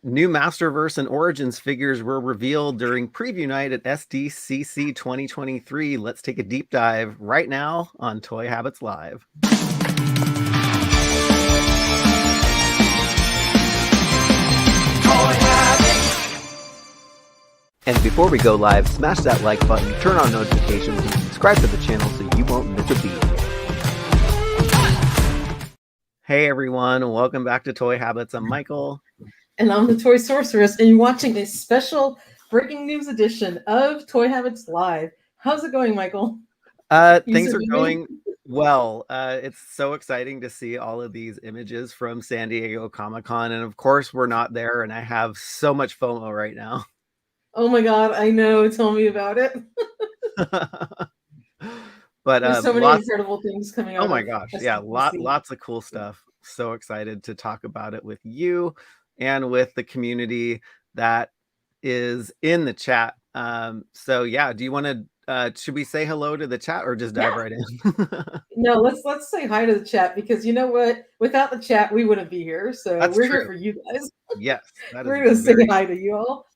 New Masterverse and Origins figures were revealed during preview night at SDCC 2023. Let's take a deep dive right now on Toy Habits Live. And before we go live, smash that like button, turn on notifications, and subscribe to the channel so you won't miss a beat. Hey everyone, welcome back to Toy Habits. I'm Michael. And I'm the Toy Sorceress, and you're watching a special breaking news edition of Toy Habits Live. How's it going, Michael? Things are going well. It's so exciting to see all of these images from San Diego Comic-Con, and of course we're not there, and I have so much FOMO right now. Oh my god, I know. Tell me about it. But there's so many incredible things coming out. Oh my gosh, yeah, lots of cool stuff. So excited to talk about it with you and with the community that is in the chat. So yeah, do you want to should we say hello to the chat or just dive right in? No, let's say hi to the chat, because you know what? Without the chat, we wouldn't be here. So That's we're true. Here for you guys. Yes, we're gonna say hi to you all.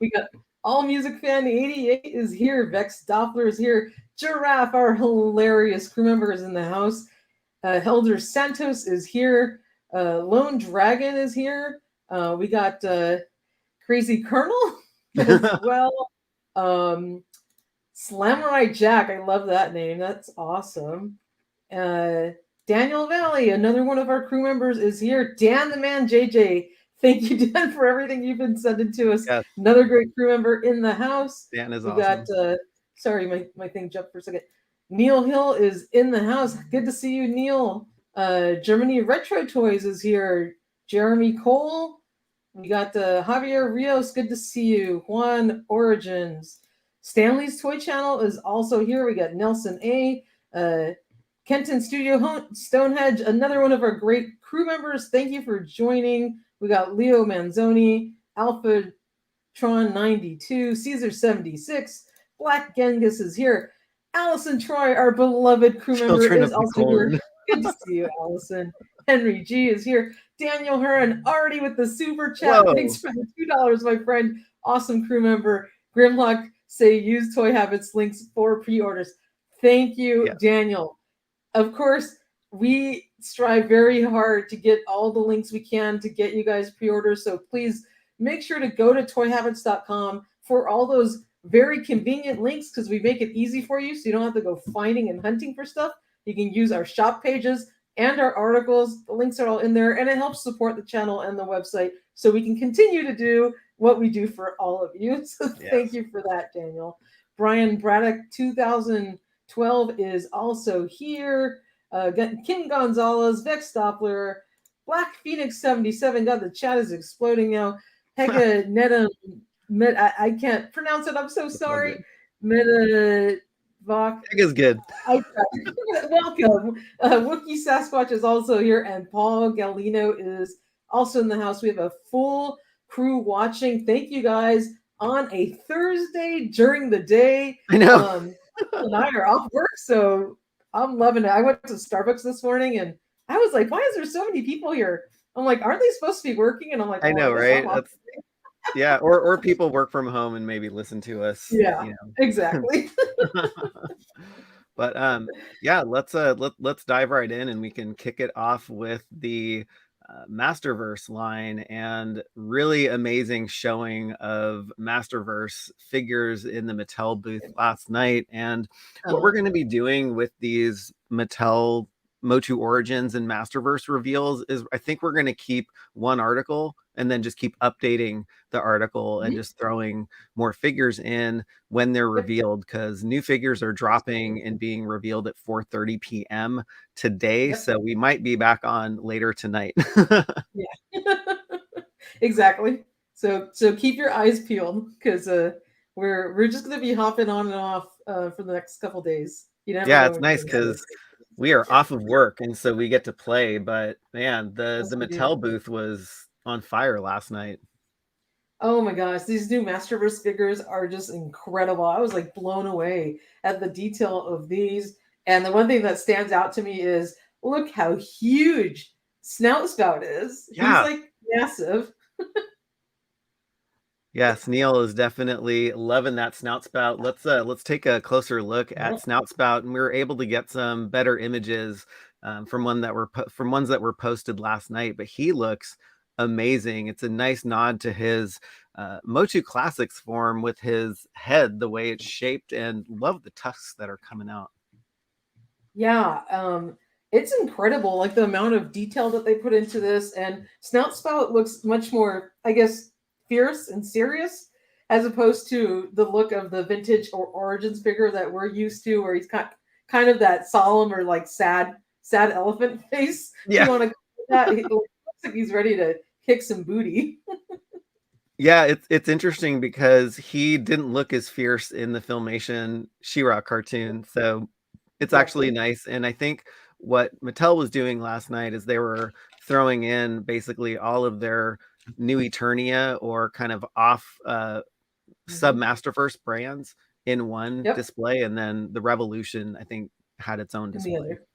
We got All Music Fan 88 is here. Vex Doppler is here. Giraffe, our hilarious crew member, is in the house. Helder Santos is here. Lone Dragon is here. We got Crazy Colonel as well. Slamurai Jack, I love that name. That's awesome. Daniel Valley, another one of our crew members, is here. Dan the Man JJ, thank you, Dan, for everything you've been sending to us. Yes. Another great crew member in the house. Dan is awesome. We got, sorry, my thing jumped for a second. Neil Hill is in the house. Good to see you, Neil. Germany Retro Toys is here. Jeremy Cole. We got Javier Rios. Good to see you. Juan Origins. Stanley's Toy Channel is also here. We got Nelson A. Kenton Studio Stonehenge, another one of our great crew members. Thank you for joining. We got Leo Manzoni, Alpha Tron 92, Caesar 76, Black Genghis is here. Allison Troy, our beloved crew member, is also here. Good to see you, Allison. Henry G is here. Daniel Hearn, already with the super chat. Whoa. Thanks for the $2, my friend. Awesome crew member. Grimlock, say use Toy Habits links for pre-orders. Thank you, Daniel. Of course, we strive very hard to get all the links we can to get you guys pre-orders. So please make sure to go to toyhabits.com for all those very convenient links, because we make it easy for you so you don't have to go finding and hunting for stuff. You can use our shop pages and our articles. The links are all in there, and it helps support the channel and the website so we can continue to do what we do for all of you. So thank you for that, Daniel. Brian Braddock 2012 is also here. Kim Gonzalez, Vex Doppler, Black Phoenix 77. God, the chat is exploding now. Hega Nedam, I can't pronounce it. I'm so sorry. Meta Vok. Hega's good. Welcome. Wookie Sasquatch is also here, and Paul Galino is also in the house. We have a full crew watching. Thank you guys on a Thursday during the day. I know. And I are off work, so I'm loving it. I went to Starbucks this morning, and I was like, why is there so many people here? I'm like, aren't they supposed to be working? And I'm like, I know, right? Yeah, or people work from home and maybe listen to us. Yeah, you know. Exactly. But yeah, let's dive right in, and we can kick it off with the Masterverse line, and really amazing showing of Masterverse figures in the Mattel booth last night. And what we're going to be doing with these Mattel MOTU Origins and Masterverse reveals is, I think we're going to keep one article and then just keep updating the article and just throwing more figures in when they're revealed, because new figures are dropping and being revealed at 4:30 p.m. today. So we might be back on later tonight. Yeah, exactly. So keep your eyes peeled, because we're just going to be hopping on and off for the next couple days. Yeah, it's nice because we are off of work, and so we get to play. But man, the Mattel booth was on fire last night. Oh my gosh, these new Masterverse figures are just incredible. I was like blown away at the detail of these. And the one thing that stands out to me is look how huge Snout Spout is. Yeah. He's like massive. Yes, Neil is definitely loving that snout spout. Let's take a closer look at Yeah. snout spout, and we were able to get some better images from ones that were posted last night. But he looks amazing. It's a nice nod to his Motu Classics form with his head, the way it's shaped, and love the tusks that are coming out. Yeah, it's incredible, like the amount of detail that they put into this. And Snout Spout looks much more, I guess, fierce and serious, as opposed to the look of the vintage or Origins figure that we're used to, where he's got kind of that solemn or like sad elephant face. If you Yeah. want to call it that, he looks like he's ready to kick some booty. Yeah, it's interesting because he didn't look as fierce in the Filmation She-Ra cartoon, so it's actually Exactly. nice. And I think what Mattel was doing last night is they were throwing in basically all of their new Eternia or kind of off sub Hmm. Masterverse brands in one Yep. display, and then the Revolution I think had its own And the display. other.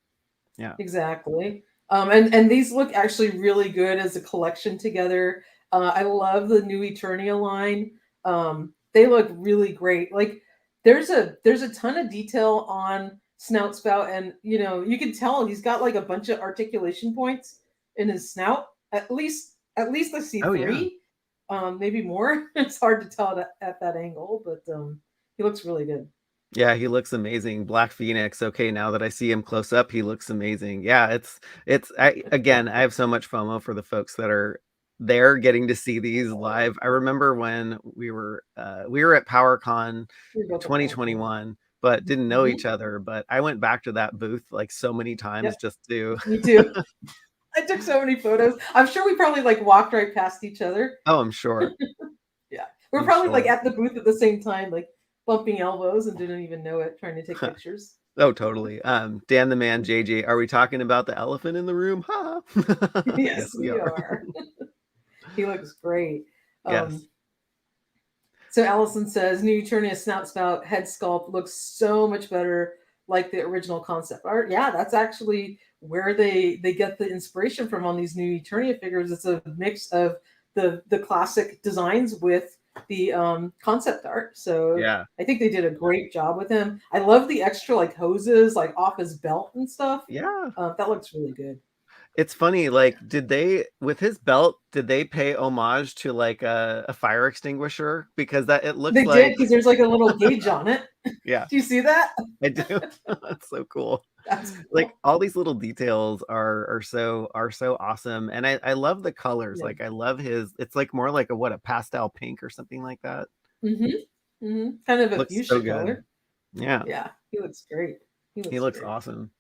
Yeah. Exactly. And these look actually really good as a collection together. I love the new Eternia line. They look really great. Like there's a ton of detail on Snout Spout, and you can tell he's got like a bunch of articulation points in his snout. At least I see Oh yeah. three, maybe more. It's hard to tell at that angle, but he looks really good. Yeah, he looks amazing. Black Phoenix. Okay, now that I see him close up, he looks amazing. Yeah, again, I have so much FOMO for the folks that are there getting to see these live. I remember when we were at PowerCon We're both at PowerCon. 2021, but didn't know Hmm. each other. But I went back to that booth like so many times Yep, just to me too. I took so many photos. I'm sure we probably like walked right past each other. Oh, I'm sure. Yeah. We're I'm probably like sure. at the booth at the same time, like bumping elbows and didn't even know it, trying to take pictures. Oh, totally. Dan the Man JJ, are we talking about the elephant in the room? Ha. Yes, Yes, we we are. are. He looks great. Yes. Um, so Allison says, new Eternia snout spout head sculpt looks so much better like the original concept art. Yeah, that's actually where they get the inspiration from on these new Eternia figures. It's a mix of the classic designs with the concept art. So Yeah. I think they did a great job with him. I love the extra like hoses like off his belt and stuff. Yeah. That looks really good. It's funny, like, did they with his belt, did they pay homage to, like, a fire extinguisher? Because that it looks They did like because there's like a little gauge on it. yeah, Do you see that? I do. That's so cool. That's Like, cool. all these little details are so awesome, and I love the colors, Yeah. like, I love his it's, like, more like a pastel pink or something like that? Mhm. Mhm. Kind of a Looks so fuchsia good. color. Yeah, Yeah, he looks great. He he looks looks great. awesome.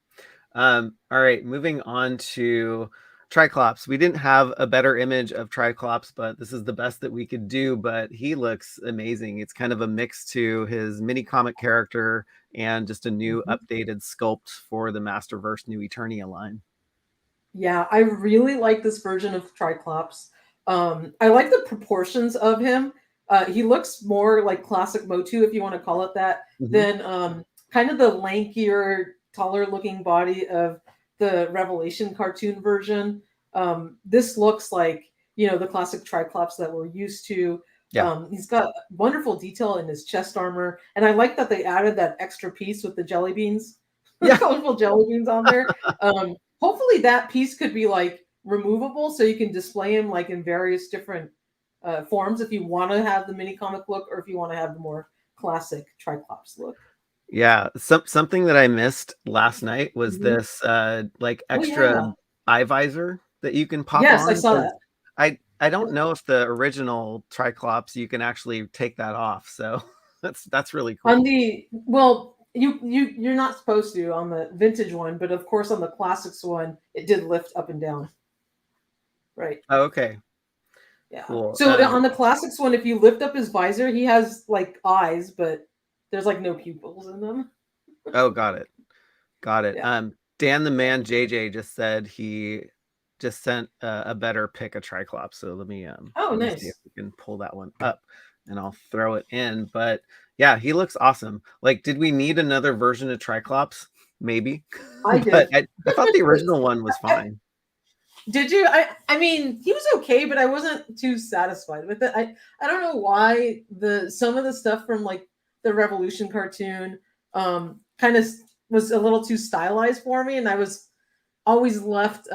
All right, moving on to Triclops. We didn't have a better image of Triclops, but this is the best that we could do. But he looks amazing. It's kind of a mix to his mini comic character and just a new Mhm. updated sculpt for the Masterverse New Eternia line. Yeah, I really like this version of Triclops. I like the proportions of him. He looks more like classic Motu, if you want to call it that, Mhm. than kind of the lankier, taller looking body of the Revelation cartoon version. This looks like, the classic Triclops that we're used to. Yeah. He's got wonderful detail in his chest armor. And I like that they added that extra piece with the jelly beans, the Yeah. colorful jelly beans on there. Hopefully that piece could be like removable so you can display him like in various different forms if you want to have the mini comic look or if you want to have the more classic Triclops look. Yeah. Something that I missed last night was Mhm. this like Oh extra yeah. eye visor that you can pop Yes, I on saw because that. I don't Yep. know if the original Triclops you can actually take that off. So that's really On cool. the well, you're not supposed to on the vintage one, but of course on the classics one, it did lift up and down. Right. Oh, okay. Yeah. Cool. So on the classics one, if you lift up his visor, he has like eyes, but there's like no pupils in them. Oh, got it. Got it. Yeah. Dan the Man JJ just said he just sent a better pick of Triclops. So Oh, let me see if nice. we can pull that one up and I'll throw it in. But yeah, he looks awesome. Like, did we need another version of Triclops? Maybe. I But did. I thought the original one was fine. Did you? I mean, he was okay, but I wasn't too satisfied with it. I don't know why some of the stuff from like the Revolution cartoon kind of was a little too stylized for me, and I was always left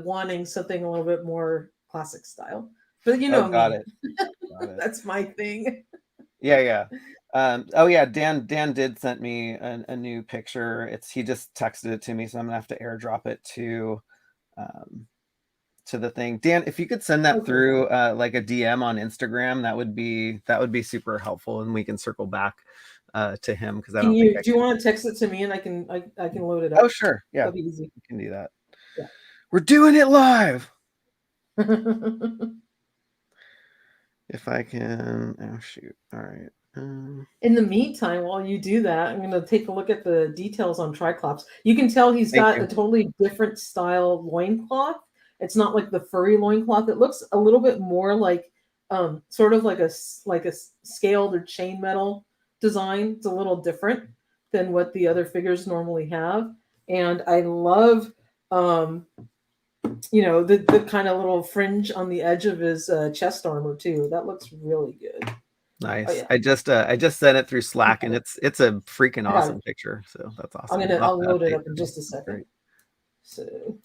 wanting something a little bit more classic style. But you Oh, know got me. it. Got it. That's my thing. Yeah, yeah. Oh yeah, Dan did send me a new picture. He just texted it to me, so I'm gonna have to airdrop it um, to the thing. Dan, if you could send that Okay. through like a DM on Instagram, that would be super helpful, and we can circle back to him because I Can don't think you? I Do you can. want to text it to me and I can load it Oh up? sure, yeah, That'd be easy. we can do that. Yeah. We're doing it live. If I can, oh shoot, all right. In the meantime, while you do that, I'm going to take a look at the details on Triclops. You can tell he's Thank got a you. totally different style loincloth. It's not like the furry loincloth. It looks a little bit more like sort of like a scaled or chainmail design. It's a little different than what the other figures normally have. And I love the kind of little fringe on the edge of his chest armor too. That looks really good. Oh Nice. yeah. I just sent it through Slack, and it's a freaking I got it. awesome picture. So that's awesome. I'll load it Update up for in me. just a That's second. great. So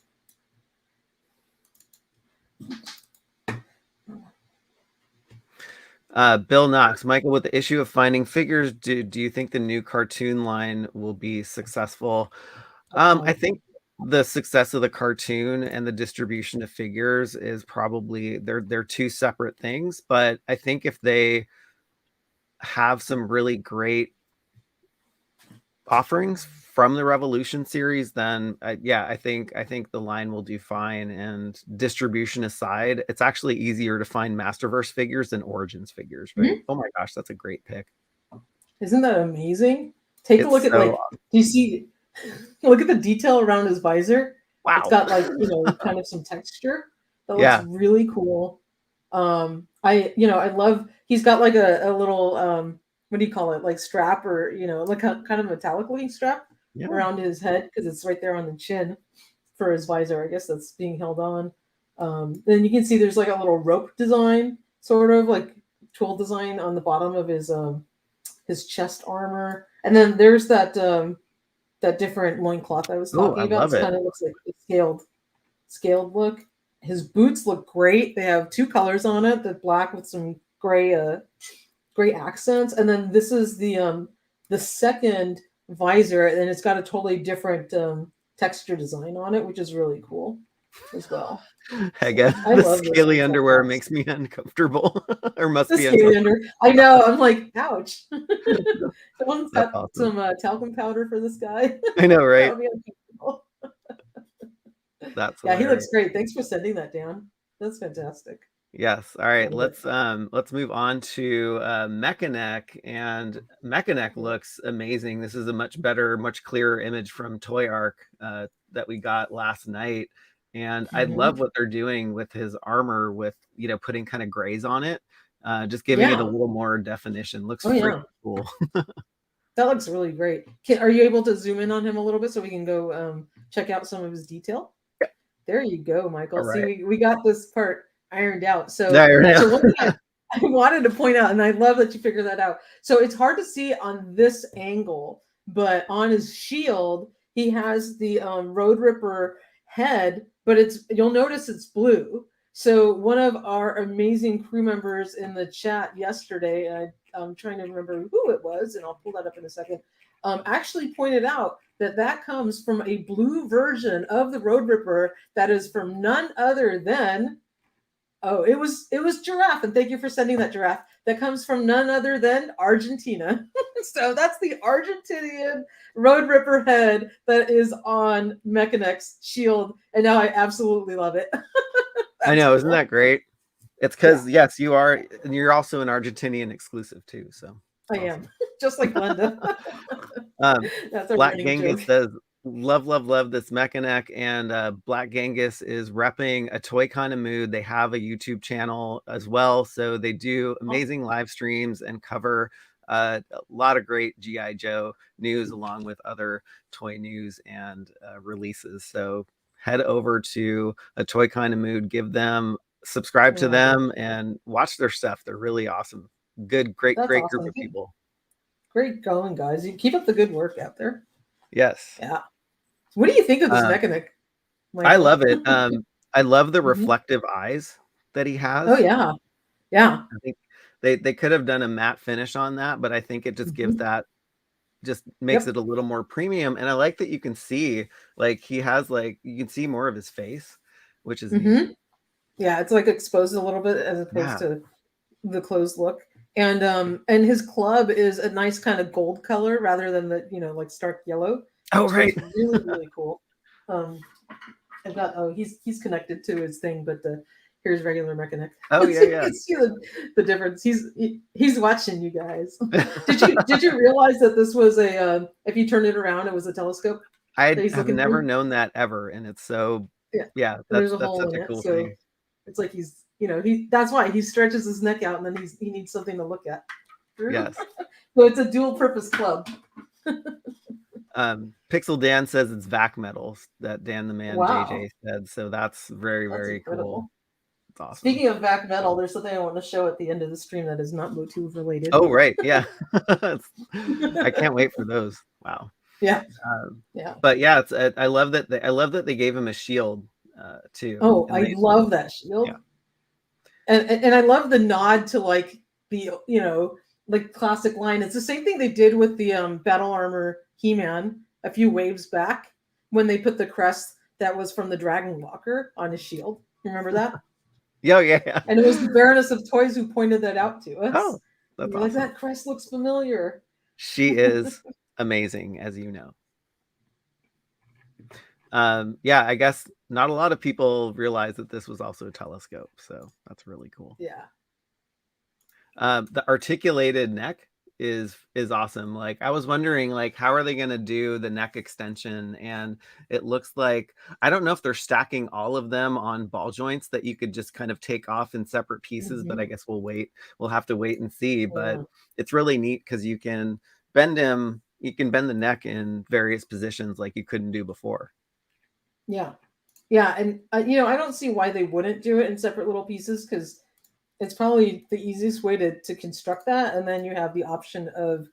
Bill Knox, Michael, with the issue of finding figures, do you think the new cartoon line will be successful? I think the success of the cartoon and the distribution of figures is probably they're two separate things, but I think if they have some really great offerings from the Revolution series, then yeah, I think the line will do fine. And distribution aside, it's actually easier to find Masterverse figures than Origins figures, right? Mhm. Oh my gosh, that's a great pick. Isn't that amazing? Take a look It's at so do you see look at the detail around his visor? It's wow. got kind of some texture. That looks Yeah. really cool. I love he's got like a little what do you call it? Like strap or like a kind of metallic looking strap Yeah. around his head because it's right there on the chin for his visor. I guess that's being held on. Then you can see there's like a little rope design, sort of like twill design on the bottom of his chest armor. And then there's that different loincloth I was Oh, talking I about. love It it. kind of looks like a scaled look. His boots look great. They have two colors on it, the black with some gray accents. And then this is the second visor, and it's got a totally different texture design on it, which is really cool as well. I So guess I the love this scaly underwear Triclops. makes me uncomfortable or must The be scaly uncomfortable. under. I know. I'm like, ouch. Someone's That's got awesome. some talcum powder for this guy. I know, That right? would be uncomfortable. That's Yeah, he looks hilarious. great. Thanks for sending that down. That's fantastic. Yes. All right. Love it. Let's move on to Mechanic, and Mechanic Yeah. looks amazing. This is a much better, much clearer image from Toy Arc that we got last night. And I love Mm-hmm. what they're doing with his armor with, putting kind of grays on it, just giving it a Yeah. little more definition. Looks Oh freaking yeah. cool. That looks really great. Are you able to zoom in on him a little bit so we can go check out some of his detail? There you go, All Michael. See, right. we got this part ironed out. So There we one thing go. I wanted to point out, and I love that you figured that out. So it's hard to see on this angle, but on his shield, he has the Road Ripper head, but you'll notice it's blue. So one of our amazing crew members in the chat yesterday, and I'm trying to remember who it was, and I'll pull that up in a second, actually pointed out that comes from a blue version of the Road Ripper that is from none other than it was Giraffe, and thank you for sending that, Giraffe. That comes from none other than Argentina. So that's the Argentinian Road Ripper head that is on Mechanic's shield, and now I absolutely love it. I That's know, isn't cool. that great? It's Yeah, because yes, you are, and you're also an Argentinian exclusive too. So I awesome. am. Just like Glenda. Um, That's a Black running Genghis joke. says, love, love, love this Mechanic. And Black Genghis is repping a toy kind of mood. They have a YouTube channel as well. So they do amazing live streams and cover a lot of great G.I. Joe news along with other toy news and releases. So head over to A Toy Kind of Mood, subscribe to them and watch their stuff. They're really awesome. Great That's group awesome. of people. Great going, guys. You keep up the good work out there. Yes. Yeah. What do you think of this mechanic, Michael? I love it. I love the reflective eyes that he has. Oh yeah. Yeah. I think they could have done a matte finish on that, but I think it just gives that, just makes it a little more premium. And I like that you can see, like, he has, like, you can see more of his face, which is neat. Yeah, it's like exposed a little bit as opposed to the closed look. And his club is a nice kind of gold color rather than the, like stark yellow. Oh, right. Really, really cool. I've got, he's connected to his thing, but here's regular mechanic. Oh yeah, yeah. You can see the difference. He's watching you guys. Did you realize that this was if you turn it around, it was a telescope? I have never known that ever, and it's so that's there's a hole in such a it, cool so thing. it's like he's that's why he stretches his neck out, and then he needs something to look at. Yes. So it's a dual purpose club. Pixel Dan says it's vac metals that Dan the Man JJ said, so that's very cool. It's awesome. Speaking of vac metal, there's something I want to show at the end of the stream that is not MOTU related. Oh right, yeah. I can't wait for those. Wow. Yeah. But yeah, I love that they gave him a shield too. Oh, I love that shield. Yeah. And I love the nod to like the like classic line. It's the same thing they did with the battle armor He-Man a few waves back when they put the crest that was from the Dragon Walker on his shield. Remember that? Yeah. And it was the Baroness of Toys who pointed that out to us. Oh, that's awesome. Like, that crest looks familiar. She is amazing, as you know. Yeah, I guess not a lot of people realize that this was also a telescope, so that's really cool. Yeah. The articulated neck is awesome. Like, I was wondering, like, how are they going to do the neck extension? And it looks like, I don't know if they're stacking all of them on ball joints that you could just kind of take off in separate pieces, but I guess we'll have to wait and see. But it's really neat because you can bend the neck in various positions like you couldn't do before. Yeah. And I don't see why they wouldn't do it in separate little pieces, because it's probably the easiest way to construct that. And then you have the option of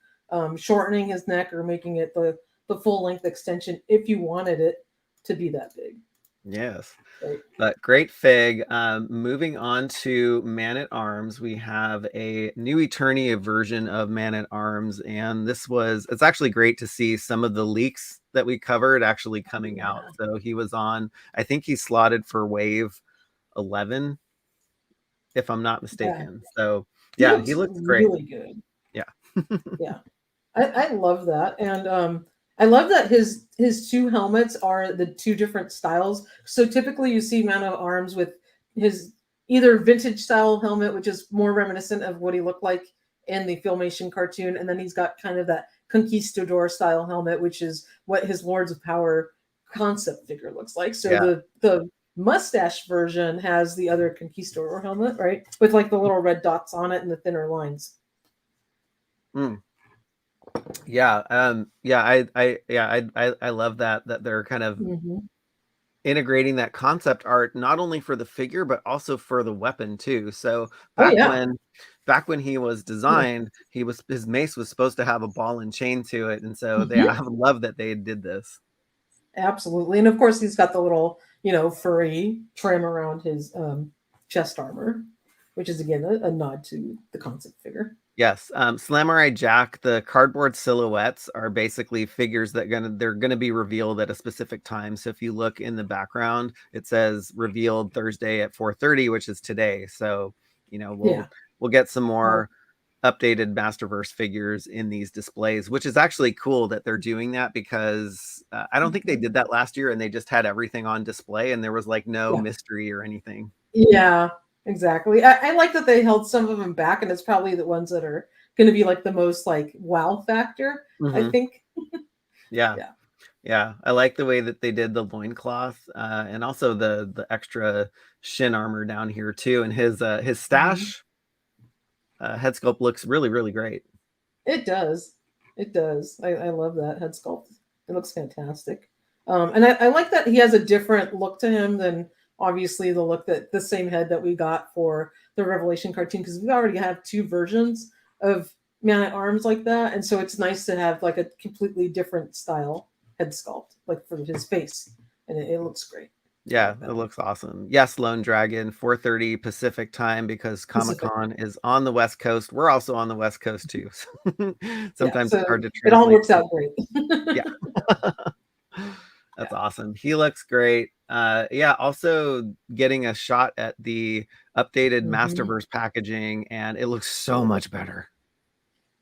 shortening his neck or making it the full length extension if you wanted it to be that big. Yes. Right. But great fig. Moving on to Man-at-Arms, we have a new Eternia version of Man-at-Arms, and it's actually great to see some of the leaks that we covered actually coming out. So he was on, I think he's slotted for wave 11, if I'm not mistaken. So yeah, he looks great. Really good. Yeah. Yeah. I love that. And I love that his two helmets are the two different styles. So typically you see Man-at-Arms with his either vintage style helmet, which is more reminiscent of what he looked like in the Filmation cartoon, and then he's got kind of that conquistador style helmet, which is what his Lords of Power concept figure looks like. So the mustache version has the other conquistador helmet, right, with like the little red dots on it and the thinner lines. Yeah. I love that they're kind of integrating that concept art, not only for the figure, but also for the weapon too. So back when he was designed, his mace was supposed to have a ball and chain to it. And so I love that they did this. Absolutely. And of course he's got the little, furry trim around his chest armor, which is again a nod to the concept figure. Yes. Slamurai Jack, the cardboard silhouettes are basically figures that they're gonna be revealed at a specific time. So if you look in the background, it says revealed Thursday at 4:30, which is today. So we'll get some more updated Masterverse figures in these displays, which is actually cool that they're doing that, because I don't think they did that last year, and they just had everything on display and there was like no mystery or anything. Yeah. Exactly. I like that they held some of them back, and it's probably the ones that are going to be like the most like wow factor, I think. Yeah. I like the way that they did the loincloth and also the extra shin armor down here too. And his stash head sculpt looks really, really great. It does. I love that head sculpt. It looks fantastic. And I like that he has a different look to him than obviously the look that the same head that we got for the Revelation cartoon, because we already have two versions of Man at Arms like that, and so it's nice to have like a completely different style head sculpt, like for his face, and it looks great. Yeah, Like it that. looks awesome. Yes, Lone Dragon, 4:30 Pacific time because Pacific. Comic-Con is on the West Coast. We're also on the West Coast too. So Yeah, sometimes it's so hard to it all translate. works out great. Yeah. That's Yeah. awesome. He looks great. Yeah, also getting a shot at the updated Mhm. Masterverse packaging, and it looks so much better.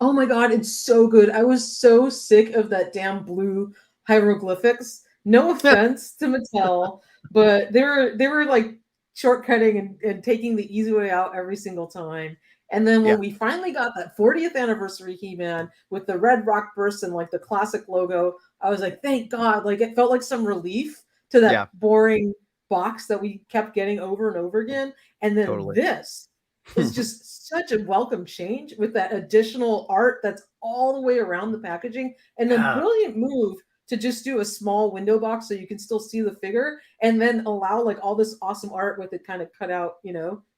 Oh my god, it's so good. I was so sick of that damn blue hieroglyphics. No offense to Mattel, but they were like shortcutting and taking the easy way out every single time. And then Yeah, when we finally got that 40th anniversary He-Man with the red rock burst and like the classic logo, I was like, thank God. Like it felt like some relief to yeah, that boring box that we kept getting over and over again. And then totally. this is just such a welcome change with that additional art that's all the way around the packaging. And then Yeah. brilliant move to just do a small window box so you can still see the figure and then allow like all this awesome art with it kind of cut out,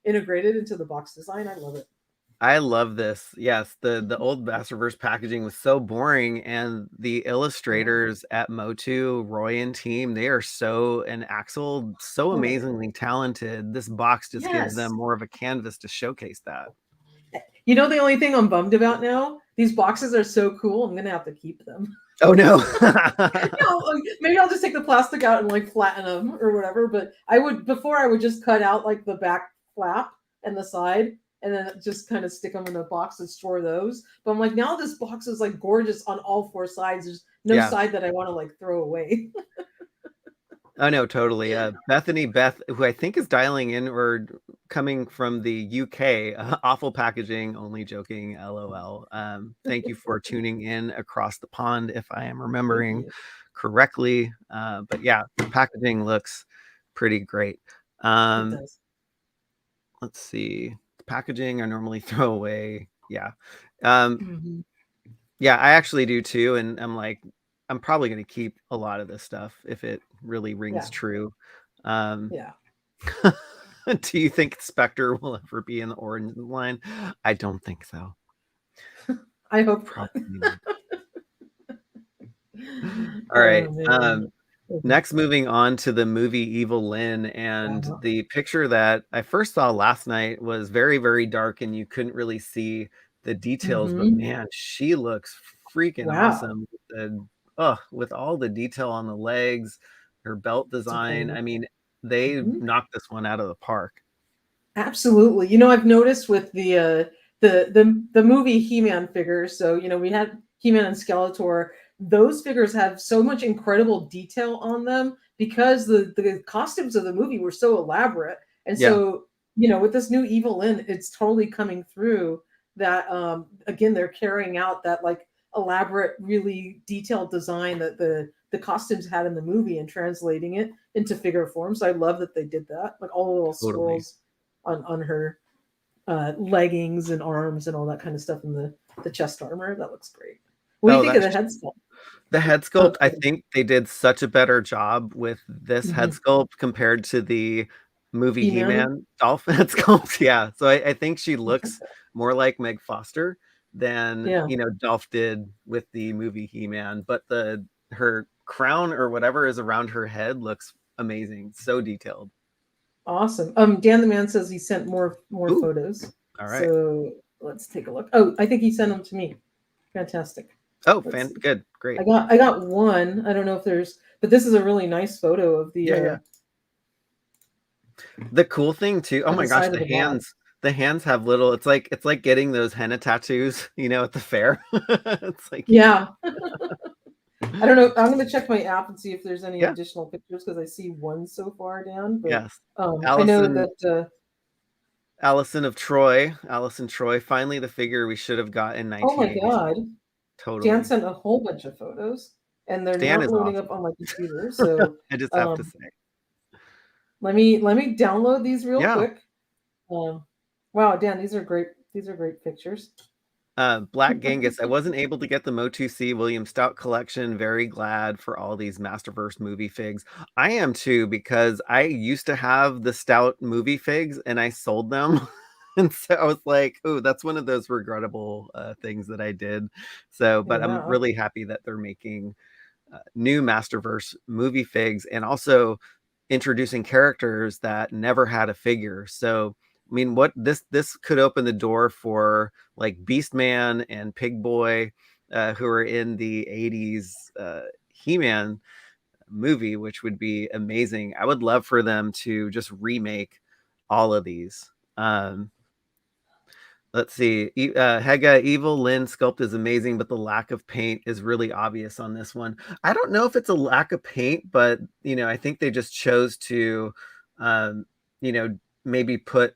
integrated into the box design. I love it. I love this. Yes, the old Masterverse packaging was so boring, and the Yeah. illustrators at MOTU, Roy and team, they are and Axel, so Oh, amazingly talented. This box just gives them yes. more of a canvas to showcase that. The only thing I'm bummed about now, these boxes are so cool. I'm going to have to keep them. Oh no. Maybe I'll just take the plastic out and like flatten them or whatever. But I would just cut out like the back flap and the side, and then just kind of stick them in a box and store those. But I'm like, now this box is like gorgeous on all four sides. There's no Yeah. side that I want to like throw away. Oh no, totally. Bethany Beth, who I think is dialing in or coming from the UK, awful packaging, only joking, LOL. Thank you for tuning in across the pond, if I am Thank remembering you. correctly. But yeah, the packaging looks pretty great. It Um, does. let's see. The packaging I normally throw away. Yeah. Um, Mm-hmm. yeah, I actually do too. And I'm probably going to keep a lot of this stuff if it really rings Yeah. true. Um, Yeah. do you think Spectre will ever be in the Origins line? I don't think so. I hope not. Probably not. All right. Oh man. Next, moving on to the movie Evil Lynn, and Wow. the picture that I first saw last night was very, very dark, and you couldn't really see the details. But Mm-hmm. man, she looks freaking Wow. awesome. With all the detail on the legs, her belt It's design. I incredible. mean, they Mhm. knocked this one out of the park. Absolutely. I've noticed with the movie He-Man figures. So, we had He-Man and Skeletor. Those figures have so much incredible detail on them because the costumes of the movie were so elaborate. And Yeah, so, with this new Evil Lynn, it's totally coming through that again they're carrying out that like elaborate, really detailed design that the costumes had in the movie and translating it into figure form. So I love that they did that. Like all the little totally. swirls on her leggings and arms and all that kind of stuff in the chest armor. That looks great. What do you Oh, think of the head sculpt? the head Oh, sculpt, I think they did such a better job with this head mm-hmm. sculpt compared to the movie He-Man. He-Man Dolph head sculpt. Yeah. So I think she looks more like Meg Foster than, Yeah, Dolph did with the movie He-Man. But her crown or whatever is around her head looks amazing. So detailed. awesome. Dan the Man says he sent more Ooh, photos. all right. So let's take a look. Oh, I think he sent them to me. Fantastic. Oh, Let's see. good. Great. I got one. I don't know if there's, but this is a really nice photo of Yeah, yeah. The cool thing too, oh of my the gosh, side of the box. the hands have little, it's like getting those henna tattoos, at the fair. It's like, Yeah. I don't know. I'm going to check my app and see if there's any yeah, additional pictures because I see one so far down. But yes. I know Allison that. Allison Troy, finally the figure we should have got in Oh my 1986. God, Dan Totally. sent a whole bunch of photos, and they're Dan not is loading up awesome. on my computer. So I just have to um, say. let me download these real Yeah. quick. Wow, Dan, these are great. These are great pictures. Black Genghis. I wasn't able to get the MOTU C William Stout collection. Very glad for all these Masterverse movie figs. I am too, because I used to have the Stout movie figs and I sold them. And so I was like, oh, that's one of those regrettable things that I did. So, but I'm Yeah. really happy that they're making new Masterverse movie figs and also introducing characters that never had a figure. So, I mean, what this could open the door for like Beastman and Pig Boy, who are in the '80s He-Man movie, which would be amazing. I would love for them to just remake all of these. Let's see. Hega Evil Lynn sculpt is amazing, but the lack of paint is really obvious on this one. I don't know if it's a lack of paint, but I think they just chose to, um, maybe put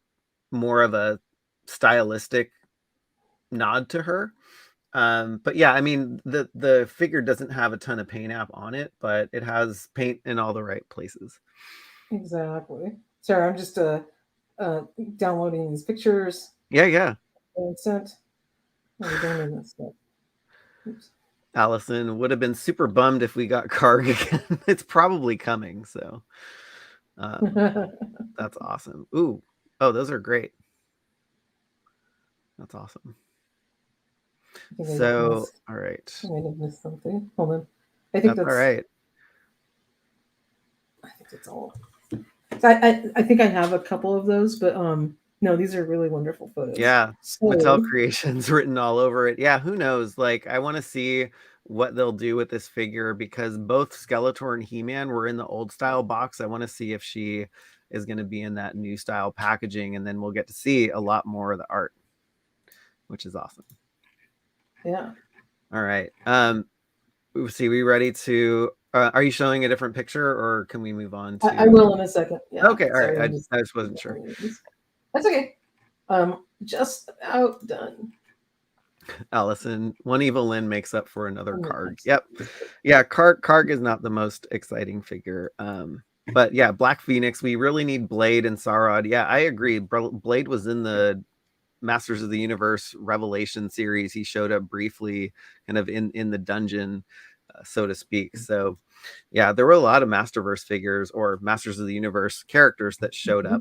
more of a stylistic nod to her. But yeah, I mean the figure doesn't have a ton of paint app on it, but it has paint in all the right places. Exactly. Sorry, I'm just downloading these pictures Yeah. and sent. Oh, we're doing this stuff. Oops. Allison would have been super bummed if we got Karg again. It's probably coming, so that's awesome. Ooh, oh, those are great. That's awesome. So, all right. I might have missed something. Hold on. I think that's all right. I think that's all. So I think I have a couple of those, but no, these are really wonderful photos. Yeah, so, Mattel Creations written all over it. Yeah, who knows? Like, I want to see what they'll do with this figure, because both Skeletor and He-Man were in the old style box. I want to see if she is going to be in that new style packaging, and then we'll get to see a lot more of the art, which is awesome. Yeah. All right. See, we ready to? Are you showing a different picture, or can we move on to? I will in a second. Yeah. Okay. All right. I just wasn't sure. That's okay. Just about done. Allison, one evil Lynn makes up for another Karg. Yep. Yeah, Karg is not the most exciting figure. But yeah, Black Phoenix, we really need Blade and Sarod. Yeah, I agree. Blade was in the Masters of the Universe Revelation series. He showed up briefly kind of in the dungeon, so to speak. So yeah, there were a lot of Masterverse figures or Masters of the Universe characters that showed up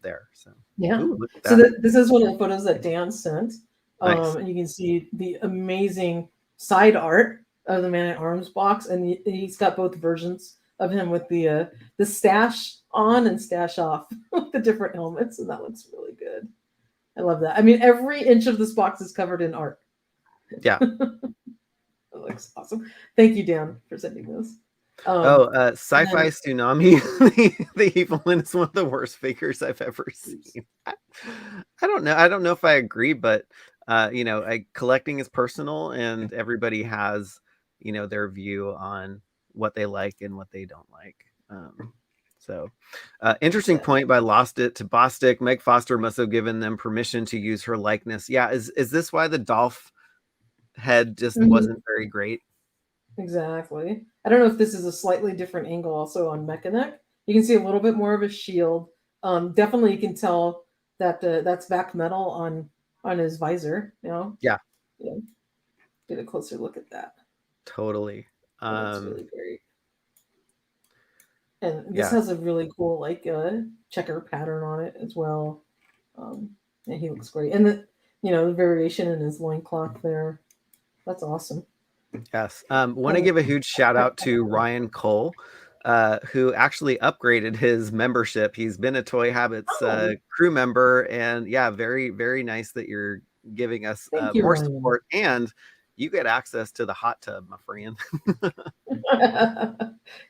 there. So yeah. Ooh, so this is one of the photos that Dan sent. Nice. And you can see the amazing side art of the Man-at-Arms box, and he's got both versions of him with the stash on and stash off with the different helmets, and that looks really good. I love that. I mean, every inch of this box is covered in art. Yeah. That looks awesome. Thank you, Dan, for sending this. Sci-Fi Tsunami, the Evil Lynn is one of the worst figures I've ever seen. I don't know. I don't know if I agree, but collecting is personal, and everybody has, their view on what they like and what they don't like. Interesting point by Lost It to Bostic. Meg Foster must have given them permission to use her likeness. Yeah, is this why the Dolph head just wasn't very great? Exactly. I don't know if this is a slightly different angle also on Mechanic. You can see a little bit more of a shield. Definitely you can tell that that's back metal on his visor, Yeah. Get a closer look at that. Totally. That's really great. And this has a really cool checker pattern on it as well. And he looks great. And the variation in his loincloth there. That's awesome. Yes. Want to give a huge shout out to Ryan Cole, who actually upgraded his membership. He's been a Toy Habits crew member, and yeah, very, very nice that you're giving us more support, and you get access to the hot tub, my friend.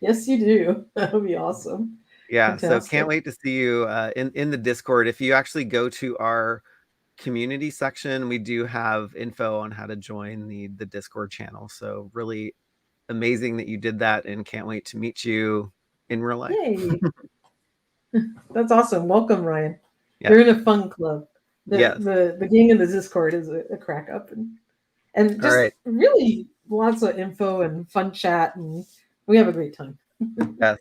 Yes, you do. That would be awesome. Yeah. Fantastic. So can't wait to see you in the Discord. If you actually go to our community section, we do have info on how to join the Discord channel. So really amazing that you did that, and can't wait to meet you in real life. Yay. That's awesome. Welcome, Ryan. Yeah. You're in a fun club. The gang in the Discord is a crack up, and just really lots of info and fun chat, and we have a great time. Yes.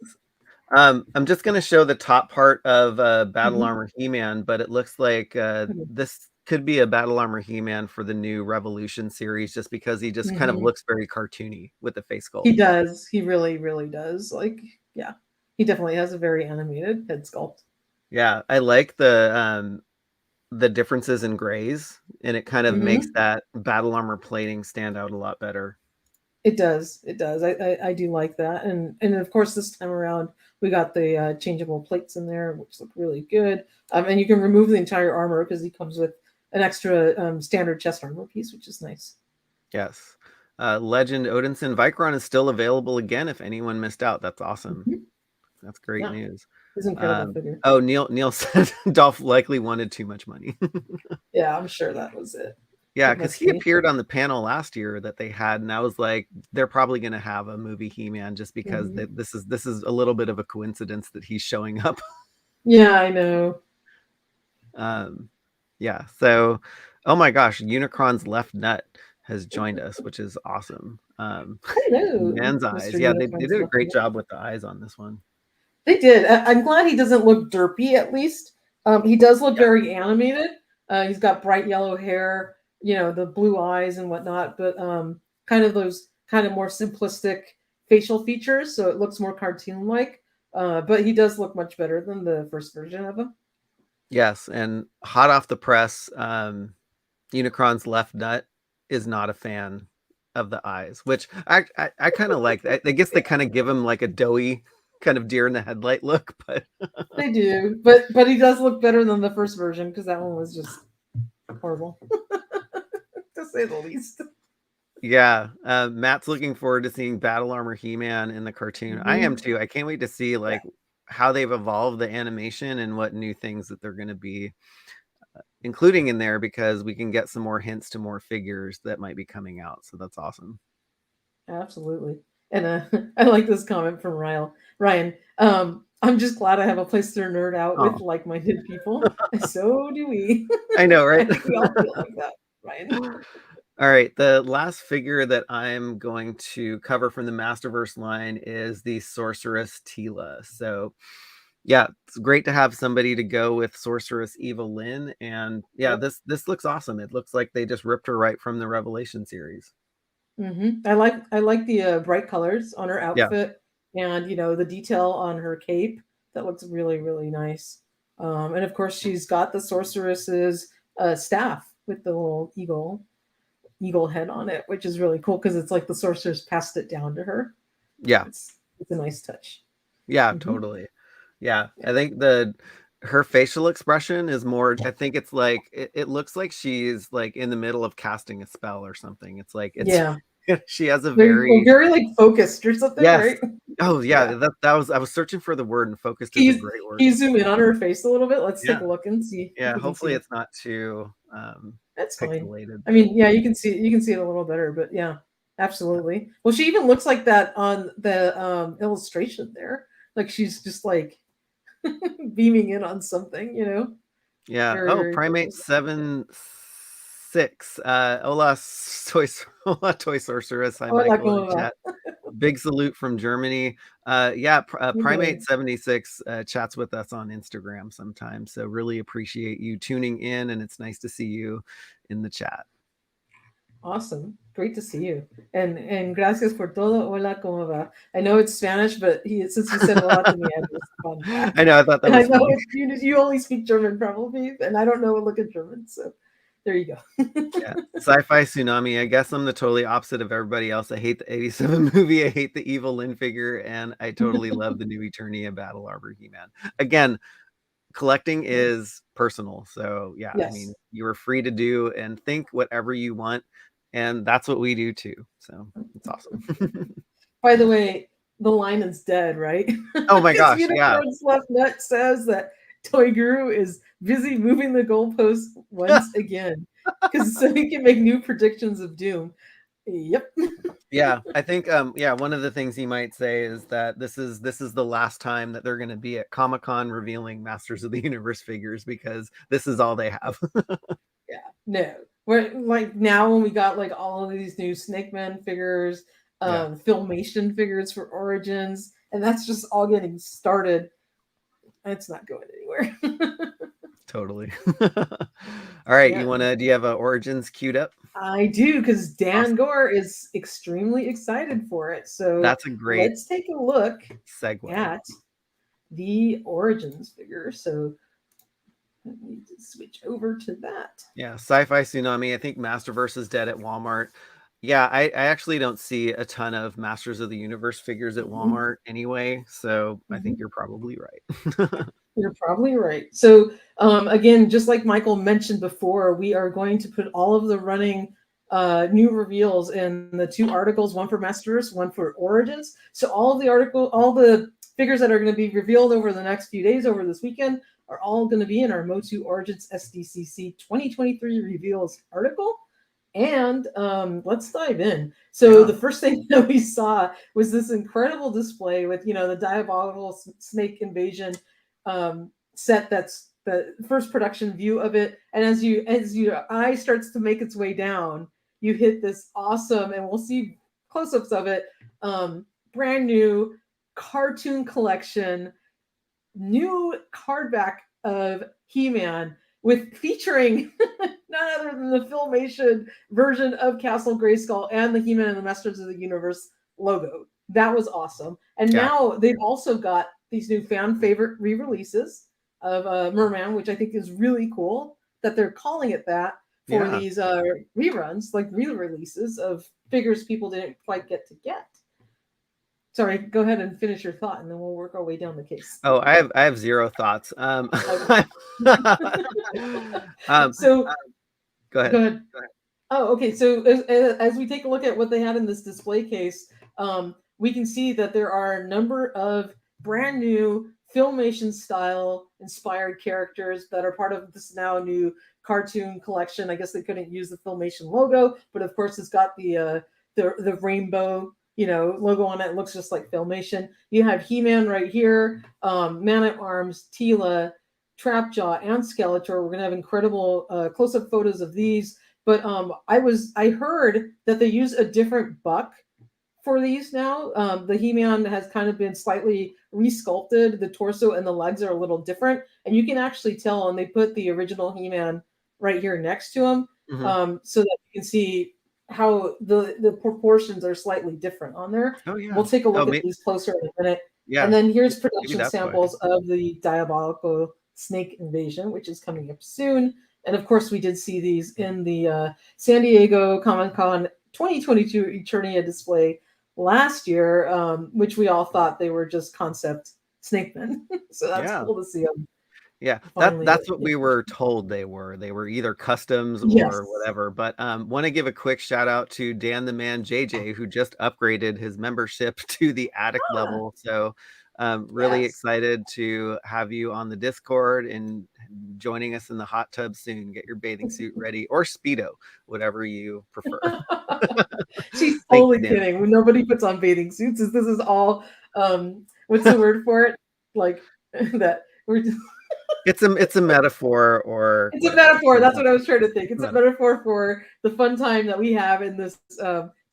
I'm just going to show the top part of Battle Armor He-Man, but it looks like this could be a Battle Armor He-Man for the new Revolution series, just because he just kind of looks very cartoony with the face sculpt. He does. He really, really does. Like, yeah, he definitely has a very animated head sculpt. Yeah, I like the differences in grays, and it kind of makes that battle armor plating stand out a lot better. It does. It does. I do like that. And of course, this time around, we got the changeable plates in there, which look really good. And you can remove the entire armor because he comes with an extra standard chest armor piece, which is nice. Yes. Legend Odinson Vicron is still available again if anyone missed out. That's awesome. That's great news. It's an incredible figure. Oh, Neil said Dolph likely wanted too much money. Yeah, I'm sure that was it. Yeah, because he appeared on the panel last year that they had, and I was like, they're probably going to have a movie He-Man just because this is a little bit of a coincidence that he's showing up. Yeah, I know. Yeah, so, oh my gosh, Unicron's left nut has joined us, which is awesome. Hello, man's eyes. Yeah, they did a great job with the eyes on this one. They did. I'm glad he doesn't look derpy, at least. He does look very animated. He's got bright yellow hair, the blue eyes and whatnot, but kind of those kind of more simplistic facial features, so it looks more cartoon-like. But he does look much better than the first version of him. Yes, and hot off the press, Unicron's left nut is not a fan of the eyes, which I kind of like. I guess they kind of give him like a doughy kind of deer in the headlight look, but they do. But he does look better than the first version because that one was just horrible, to say the least. Yeah, Matt's looking forward to seeing Battle Armor He-Man in the cartoon. I am too. I can't wait to see how they've evolved the animation and what new things that they're going to be including in there, because we can get some more hints to more figures that might be coming out. So that's awesome. Absolutely. And I like this comment from Ryan. I'm just glad I have a place to nerd out with like-minded people. So do we. I know, right? I think we all feel like that, Ryan. All right, the last figure that I'm going to cover from the Masterverse line is the Sorceress Tila. So yeah, it's great to have somebody to go with Sorceress Eva Lynn. And yeah, this looks awesome. It looks like they just ripped her right from the Revelation series. I like the bright colors on her outfit, and the detail on her cape. That looks really, really nice. And of course, she's got the sorceress's staff with the little eagle head on it, which is really cool because it's like the sorceress passed it down to her. Yeah, it's a nice touch. Yeah, totally. Yeah, I think her facial expression is more. I think it's like it looks like she's like in the middle of casting a spell or something. It's like she has a very like focused or something. Right? Oh yeah, that was I was searching for the word, and focused is a great word. Can you zoom in on her face a little bit? Let's take a look and see. Yeah, hopefully it's not too that's pixelated. Fine. I mean, yeah, you can see it a little better, but yeah, absolutely. Well, she even looks like that on the illustration there. Like she's just like beaming in on something, Yeah. Very Primate 7-6. Hola, Toy Sorceress. Hi, Michael in chat. Big salute from Germany. Primate 76 chats with us on Instagram sometimes. So really appreciate you tuning in, and it's nice to see you in the chat. Awesome. Great to see you. And gracias por todo. Hola, ¿cómo va? I know it's Spanish, but since you said hola to me, I know, I thought that was funny. You only speak German probably, and I don't know a lick of German, so there you go. Yeah. Sci-Fi Tsunami. I guess I'm the totally opposite of everybody else. I hate the 87 movie. I hate the Evil Lynn figure, and I totally love the new Eternia Battle Arbor He-Man. Again, collecting is personal. So yeah, I mean, you are free to do and think whatever you want. And that's what we do too. So it's awesome. By the way, the line is dead, right? Oh my gosh. Yeah. Left nut says that Toy Guru is busy moving the goalposts once again so he can make new predictions of doom. Yep. Yeah, I think one of the things he might say is that this is the last time that they're going to be at Comic-Con revealing Masters of the Universe figures, because this is all they have. Yeah. No. We're like, now when we got like all of these new Snake Man figures, Filmation figures for Origins, and that's just all getting started. It's not going anywhere. Totally. All All right, Yeah. do you have Origins queued up? I do, because Dan Awesome. Gore is extremely excited for it. So That's a great let's take a look segue. at the Origins figure. So let me just switch over to that. Yeah, Sci-Fi Tsunami. I think Masterverse is dead at Walmart. Yeah, I actually don't see a ton of Masters of the Universe figures at Walmart anyway, so I think you're probably right. You're probably right. So again, just like Michael mentioned before, we are going to put all of the running new reveals in the 2 articles, one for Masterverse, one for Origins. So all the figures that are going to be revealed over the next few days, over this weekend, are all going to be in our MOTU Origins SDCC 2023 reveals article. And let's dive in. So the first thing that we saw was this incredible display with, the Diabolical Snake Invasion set. That's the first production view of it. And as your eye starts to make its way down, you hit this awesome, and we'll see close-ups of it, brand new cartoon collection, new card back of He-Man with featuring none other than the Filmation version of Castle Grayskull and the He-Man and the Masters of the Universe logo. That was awesome. And now they've also got these new fan favorite re-releases of Merman, which I think is really cool that they're calling it that for these reruns, like re-releases of figures people didn't quite get to get. Sorry, go ahead and finish your thought, and then we'll work our way down the case. Oh, I have zero thoughts. So go ahead. Go ahead. Oh, okay. So as we take a look at what they had in this display case, we can see that there are a number of brand new Filmation style inspired characters that are part of this now new cartoon collection. I guess they couldn't use the Filmation logo, but of course it's got the rainbow logo on it. It looks just like Filmation. You have He-Man right here, Man-at-Arms, Teela, Trapjaw, and Skeletor. We're gonna have incredible close-up photos of these. But I heard that they use a different buck for these now. The He-Man has kind of been slightly resculpted. The torso and the legs are a little different, and you can actually tell. And they put the original He-Man right here next to him, so that you can see how the proportions are slightly different on there. Oh yeah. We'll take a look at these closer in a minute. Yeah. And then here's production samples of the Diabolical Snake Invasion, which is coming up soon. And of course, we did see these in the San Diego Comic-Con 2022 Eternia display last year, which we all thought they were just concept snake men. So that's cool to see them. Yeah, that's what we were told they were. They were either customs or whatever. But want to give a quick shout out to Dan the Man JJ, who just upgraded his membership to the attic level. So really excited to have you on the Discord and joining us in the hot tub soon. Get your bathing suit ready, or Speedo, whatever you prefer. She's totally kidding. Nobody puts on bathing suits. This is all what's the word for it? Like that we're just it's a metaphor, or it's a metaphor. That's what I was trying to think. It's a metaphor for the fun time that we have in this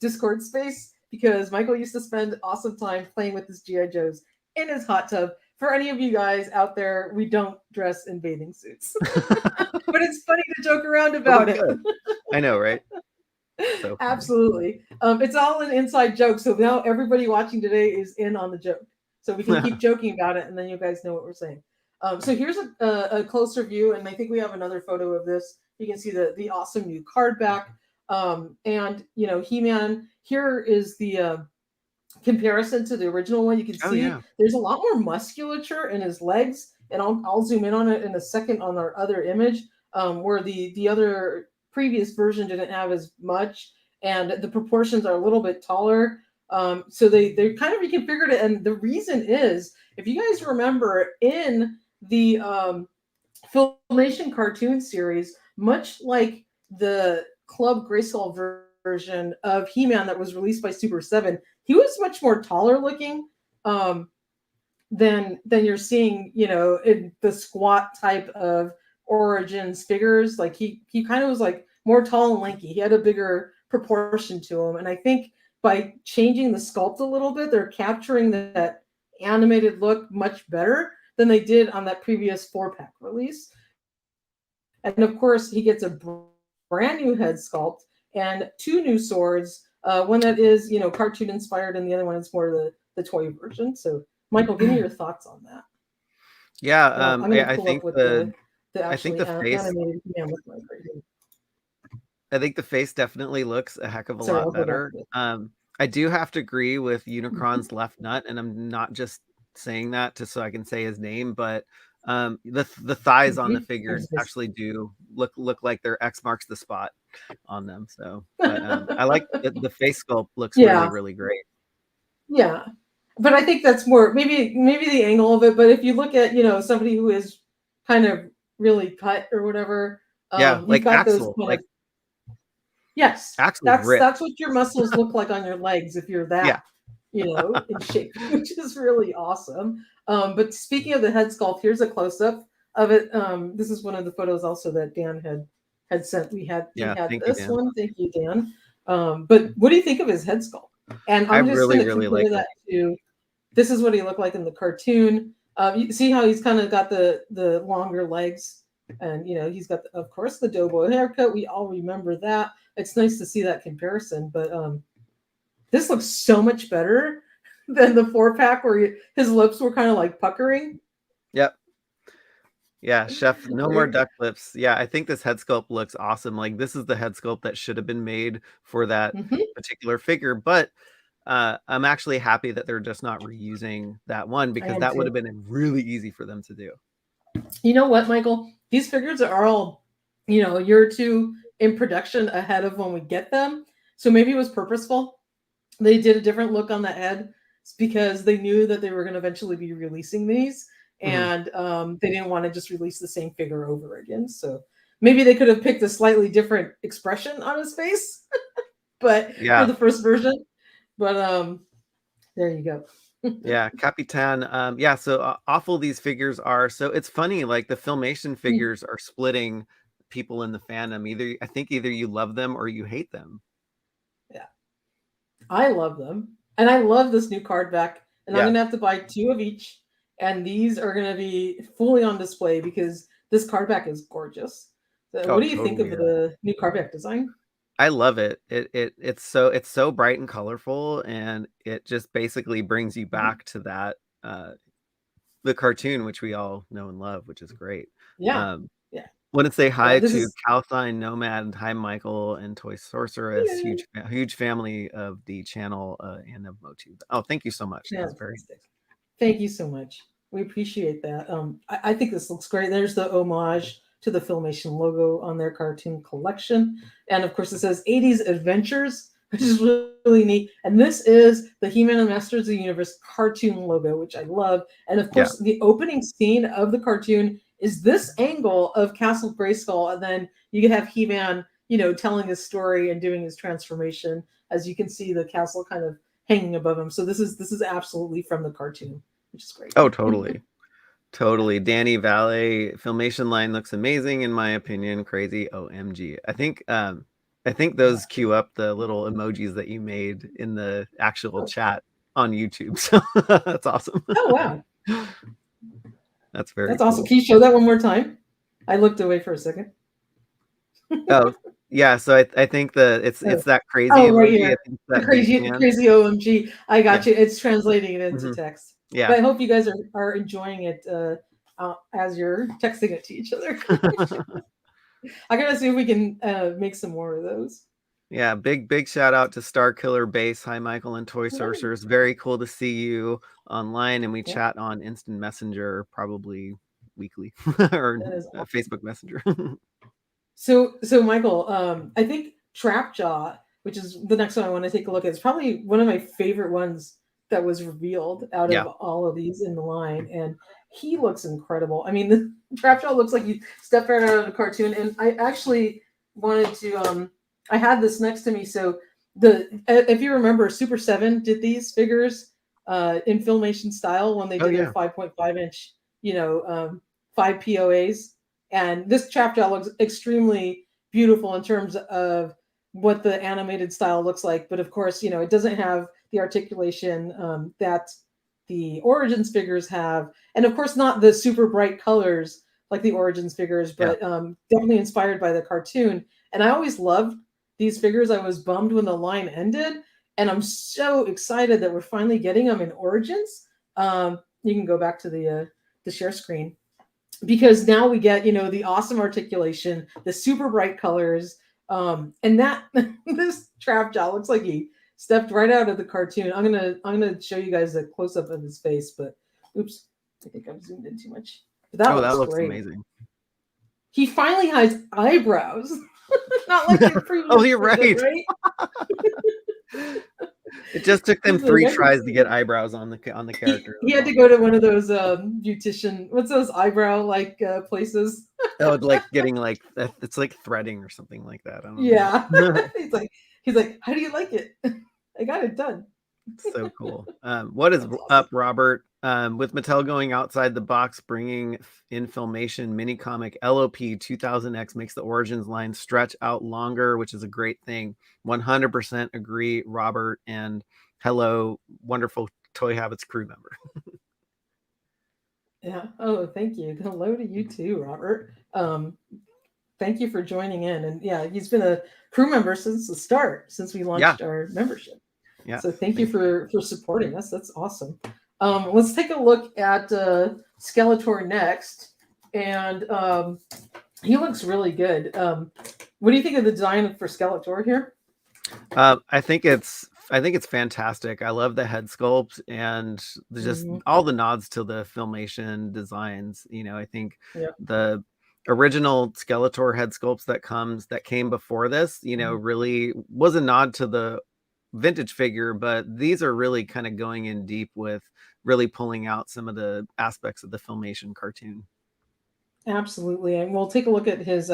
Discord space, because Michael used to spend awesome time playing with his G.I. Joes in his hot tub. For any of you guys out there, we don't dress in bathing suits, but it's funny to joke around about it. I know, right? So absolutely. It's all an inside joke. So now everybody watching today is in on the joke. So we can keep joking about it, and then you guys know what we're saying. So here's a closer view, and I think we have another photo of this. You can see the awesome new card back. And He-Man, here is the comparison to the original one. You can see there's a lot more musculature in his legs, and I'll zoom in on it in a second on our other image, where the other previous version didn't have as much, and the proportions are a little bit taller. So they kind of reconfigured it, and the reason is, if you guys remember, in the Filmation cartoon series, much like the Club Grayskull version of He-Man that was released by Super 7, he was much more taller looking than you're seeing, in the squat type of Origins figures. Like he kind of was like more tall and lanky. He had a bigger proportion to him, and I think by changing the sculpt a little bit, they're capturing that animated look much better than they did on that previous 4-pack release. And of course, he gets a brand new head sculpt and 2 new swords. One that is, cartoon inspired, and the other one is more the toy version. So, Michael, give me your thoughts on that. Yeah, I'm going to I pull up think what the the I think actually the face animated man looks like right here. I think the face definitely looks a heck of a Sorry, lot I'll go back better. to it. I do have to agree with Mhm. Unicron's left nut, and I'm not just saying that just so I can say his name, but the thighs on the figures actually do look like they're X marks the spot on them. So, but I like the face sculpt looks really Yeah, really great. yeah. But I think that's more maybe the angle of it. But if you look at somebody who is kind of really cut or whatever, Yeah, you've like got those Axel, kind like of yes. Axel's That's ripped. what your muscles look like on your legs if you're Yeah, that in shape, which is really awesome. But speaking of the head sculpt, here's a close up of it. This is one of the photos also that Dan had sent. We yeah. had Thank you, this Dan. one. Thank you, Dan. But what do you think of his head sculpt? And I I'm just going really to really like compare it. that to this is what he looked like in the cartoon. You see how he's kind of got the longer legs, and he's got of course the Doughboy haircut. We all remember that. It's nice to see that comparison, but this looks so much better than the 4-pack where his lips were kind of like puckering. Yep. Yeah, chef, no more Very duck lips. Yeah, I think this head sculpt looks awesome. Like this is the head sculpt that should have been made for that Mhm. particular figure, but I'm actually happy that they're just not reusing that one I because am that would have too. been really easy for them to do. You know what, Michael? These figures are all, a year or two in production ahead of when we get them. So maybe it was purposeful. They did a different look on the head because they knew that they were going to eventually be releasing these, Mhm. and they didn't want to just release the same figure over again. So maybe they could have picked a slightly different expression on his face, but for Yeah, the first version. But there you go. yeah, Capitan. Yeah, so awful these figures are. So it's funny, like the Filmation figures are splitting people in the fandom. I think either you love them or you hate them. Yeah, I love them, and I love this new card back. And I'm Yeah. gonna have to buy 2 of each, and these are gonna be fully on display because this card back is gorgeous. So Oh, what do you think totally. of the new card back design? I love it. It's so bright and colorful, and it just basically brings you Mhm. back to that the cartoon, which we all know and love, which is great. Yeah, Um, yeah, Want to say yeah. hi This to is Calcine Nomad, hi Michael, and Toy Sorceress, huge family of the channel and of MOTU. Oh, thank you so much. That was very fantastic. Thank you so much. We appreciate that. I think this looks great. There's the homage to the Filmation logo on their cartoon collection. And of course, it says 80s Adventures, which is really, really neat. And this is the He-Man and Masters of the Universe cartoon logo, which I love. And of yeah. course, the opening scene of the cartoon is this angle of Castle Grayskull. And then you can have He-Man, telling his story and doing his transformation. As you can see, the castle kind of hanging above him. So this is absolutely from the cartoon, which is great. Oh, totally. Totally. Danny Valet Filmation line looks amazing in my opinion. Crazy. OMG. I think Yeah. those cue up the little emojis that you made in the actual chat on YouTube. So that's awesome. Oh wow, That's very that's awesome. cool. Can you show that one more time? I looked away for a second. Oh, yeah, so I think Oh, it's that crazy oh, right emoji. I here. think it's The that big crazy, hand. crazy OMG. I Yeah. got you. It's translating it into Mhm. text. Yeah. But I hope you guys are enjoying it as you're texting it to each other. I gotta see if we can make some more of those. Yeah, big shout out to Star Killer Base. Hi, Michael and Toy Yeah, Sorcerers. Very cool to see you online, and we yeah, chat on Instant Messenger probably weekly or that is awesome. Facebook Messenger. So Michael, I think Trapjaw, which is the next one I want to take a look at, is probably one of my favorite ones that was revealed out of Yeah. all of these in the line, and he looks incredible. I mean, the Trapjaw looks like he stepped right out of a cartoon, and I actually wanted to. I had this next to me, so if you remember, Super Seven did these figures in Filmation style when they Oh did their yeah. 5.5-inch, 5 POAs. And this Trapjaw looks extremely beautiful in terms of what the animated style looks like. But of course, it doesn't have the articulation that the Origins figures have. And of course, not the super bright colors, like the Origins figures, but definitely inspired by the cartoon. And I always loved these figures. I was bummed when the line ended, and I'm so excited that we're finally getting them in Origins. You can go back to the share screen, because now we get, the awesome articulation, the super bright colors, and that this trap jaw looks like he stepped right out of the cartoon. I'm gonna show you guys a close up of his face, but oops, I think I've zoomed in too much. But that looks great. Amazing. He finally has eyebrows, not like your previous. Oh, you're right. It just took them 3 tries to get eyebrows on the character. He had to go to one of those beautician, what's those eyebrow places? Oh, like getting like, it's like threading or something like that. I don't know. he's like, how do you like it? I got it done. So cool. What is up, Robert? With Mattel going outside the box, bringing in Filmation mini comic LOP 2000X makes the Origins line stretch out longer, which is a great thing. 100% agree, Robert. And hello, wonderful Toy Habits crew member. Yeah. Oh, thank you. Hello to you too, Robert. Thank you for joining in. And yeah, he's been a crew member since the start, since we launched our membership. Yeah. So thank you for supporting us. That's awesome. Let's take a look at Skeletor next, and he looks really good. What do you think of the design for Skeletor here? I think it's fantastic. I love the head sculpt and just all the nods to the Filmation designs. I think the original Skeletor head sculpts that came before this, really was a nod to the vintage figure, but these are really kind of going in deep with really pulling out some of the aspects of the Filmation cartoon. Absolutely. And we'll take a look at his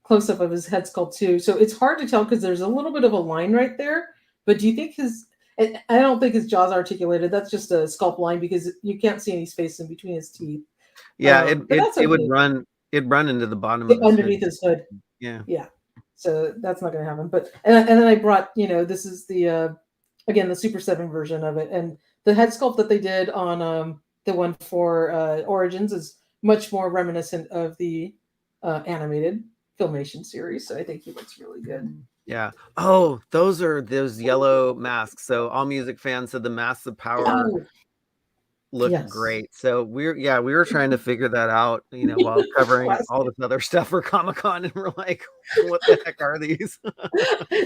close-up of his head sculpt too. So it's hard to tell because there's a little bit of a line right there, but do you think I don't think his jaw's articulated. That's just a sculpt line because you can't see any space in between his teeth. Yeah, it would run into the bottom of underneath his hood. Yeah. So that's not going to happen. But and then I brought, this is the again the Super 7 version of it, and the head sculpt that they did on the one for Origins is much more reminiscent of the animated Filmation series. So I think he looks really good. Yeah. Oh, those yellow masks. So All Music fans said the Masks of Power look great. So we were trying to figure that out, while covering all this other stuff for Comic-Con, and we're like, what the heck are these?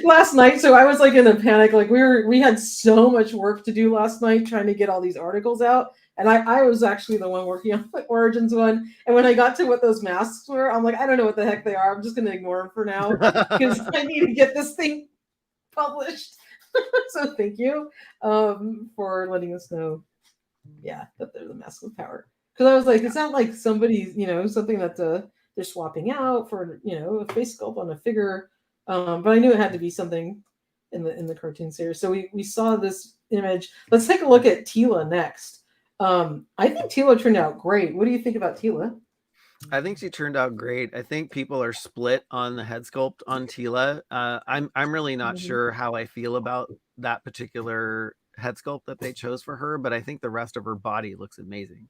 Last night, so I was like in a panic. Like we had so much work to do last night trying to get all these articles out. And I was actually the one working on the Origins one. And when I got to what those masks were, I'm like, I don't know what the heck they are. I'm just going to ignore them for now because I need to get this thing published. So thank you for letting us know. Yeah, that they're the Masks of Power. Because I was like, it's not like somebody's, something that they're swapping out for, a face sculpt on a figure. But I knew it had to be something in the cartoon series. So we saw this image. Let's take a look at Teela next. I think Teela turned out great. What do you think about Teela? I think she turned out great. I think people are split on the head sculpt on Teela. I'm really not sure how I feel about that particular head sculpt that they chose for her, but I think the rest of her body looks amazing.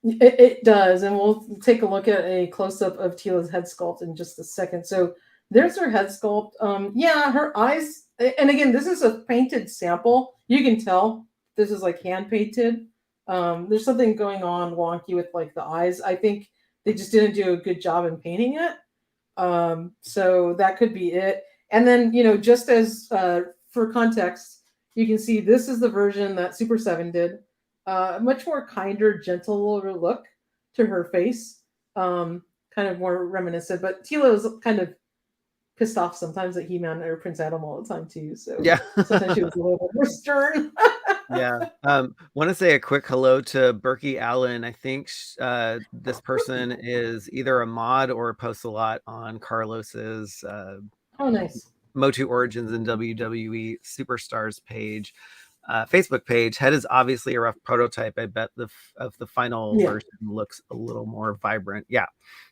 It does, and we'll take a look at a close-up of Teela's head sculpt in just a second. So there's her head sculpt. Her eyes, and again, this is a painted sample. You can tell this is like hand painted. There's something going on wonky with like the eyes. I think they just didn't do a good job in painting it. So that could be it. And then, just as for context, you can see this is the version that Super 7 did. Much more kinder, gentler look to her face. Kind of more reminiscent. But Teela was kind of pissed off sometimes at He-Man or Prince Adam all the time too. So yeah, sometimes she was a little bit more stern. Yeah. Want to say a quick hello to Berkey Allen. I think this person is either a mod or posts a lot on Carlos's nice MOTU Origins and WWE Superstars page, Facebook page. Head is obviously a rough prototype. I bet the final version looks a little more vibrant. Yeah,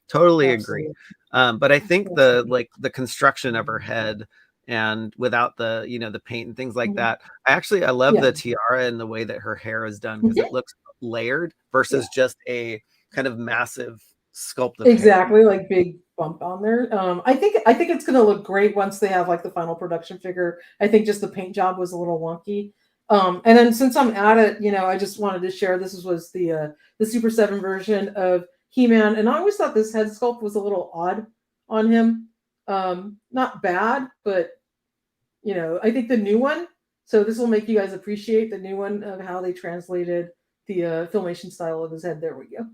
totally agree. But I think the construction of her head, and without the the paint and things like that, I love the tiara and the way that her hair is done, because it looks layered versus just a kind of massive sculpt of hair. Exactly, like big bump on there. I think it's gonna look great once they have like the final production figure. I think just the paint job was a little wonky. And then since I'm at it, I just wanted to share was the Super 7 version of He-Man, and I always thought this head sculpt was a little odd on him. Not bad, but I think the new one. So this will make you guys appreciate the new one of how they translated the filmation style of his head. There we go.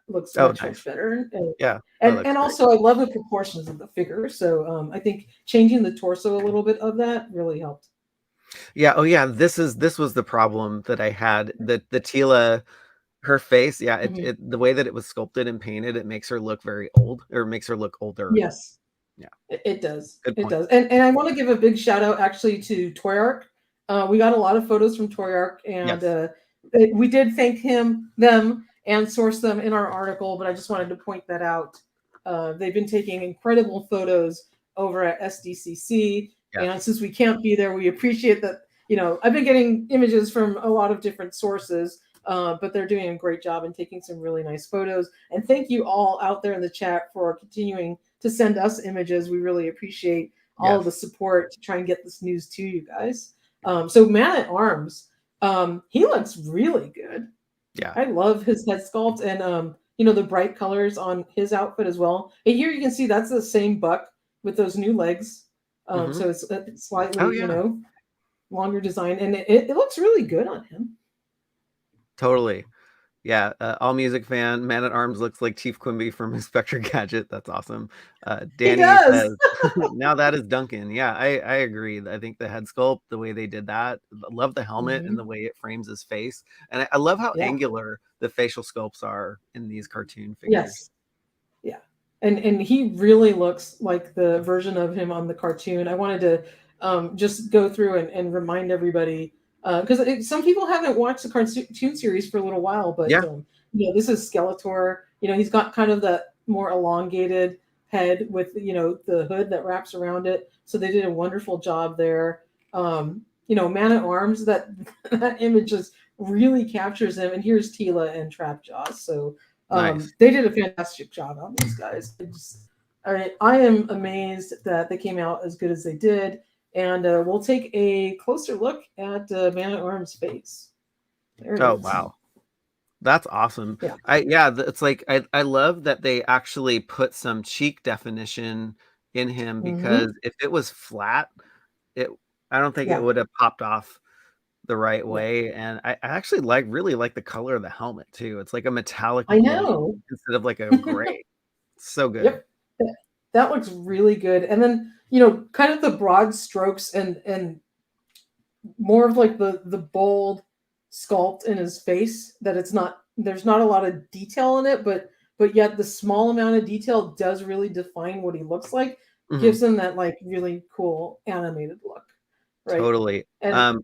Looks Oh, much nice. better. Yeah, that And looks great. also I love the proportions of the figure. So I think changing the torso a little bit of that really helped. Yeah. Oh, yeah. This was the problem that I had. The Tila, her face. Yeah. Mhm. The way that it was sculpted and painted, it makes her look very old, or makes her look older. Yes, Yeah. it does. Good It point. does. And I want to give a big shout out actually to Toy Arc. We got a lot of photos from Toy Arc, and Yes. we did thank them, and source them in our article. But I just wanted to point that out. They've been taking incredible photos over at SDCC, Yes. and since we can't be there, we appreciate that. I've been getting images from a lot of different sources, but they're doing a great job and taking some really nice photos. And thank you all out there in the chat for continuing to send us images. We really appreciate all of the support to try and get this news to you guys. So Man at Arms, he looks really good. Yeah. I love his head sculpt, and the bright colors on his outfit as well. And here you can see that's the same buck with those new legs. So it's slightly, Oh, yeah. longer design, and it looks really good on him. Totally. Yeah, All Music fan, Man at Arms looks like Chief Quimby from Inspector Gadget. That's awesome. He Danny does. says, now that is Duncan. Yeah, I agree. I think the head sculpt, the way they did that, I love the helmet and the way it frames his face. And I love how Yeah. angular the facial sculpts are in these cartoon figures. Yes. Yeah. And he really looks like the version of him on the cartoon. I wanted to just go through and remind everybody, because some people haven't watched the cartoon series for a little while, but Yeah. this is Skeletor. He's got kind of that more elongated head with the hood that wraps around it. So they did a wonderful job there. Man at Arms, that image just really captures him. And here's Tila and Trapjaw. So Nice. they did a fantastic job on these guys. I am amazed that they came out as good as they did. And we'll take a closer look at Man at Arms' face. There it is. Wow. That's awesome. Yeah. It's like I love that they actually put some cheek definition in him, because if it was flat, I don't think it would have popped off the right way. And I actually really like the color of the helmet too. It's like a metallic I blue know. instead of like a gray. So good. Yep. That looks really good. And then, kind of the broad strokes and more of like the bold sculpt in his face, that there's not a lot of detail in it, but yet the small amount of detail does really define what he looks like, gives him that like really cool animated look. Right. Totally. And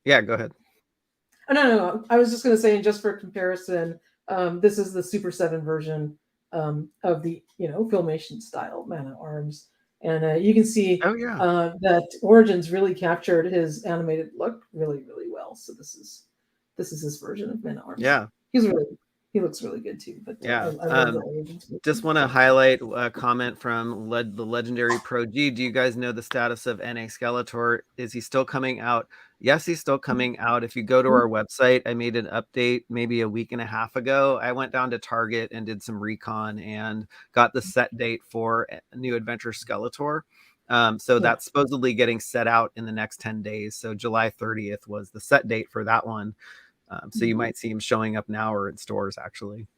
yeah, go ahead. Oh, no. I was just going to say, just for comparison, this is the Super 7 version of the filmation style Man at Arms, and you can see that Origins really captured his animated look really, really well. So this is his version of Man at Arms. Yeah, he looks really good too. But yeah, I love the Origins. Just want to highlight a comment from the legendary Pro G. Do you guys know the status of NA Skeletor? Is he still coming out? Yes, he's still coming out. If you go to our website, I made an update maybe a week and a half ago. I went down to Target and did some recon and got the set date for New Adventure Skeletor. So that's supposedly getting set out in the next 10 days. So July 30th was the set date for that one. So you might see him showing up now or in stores, actually.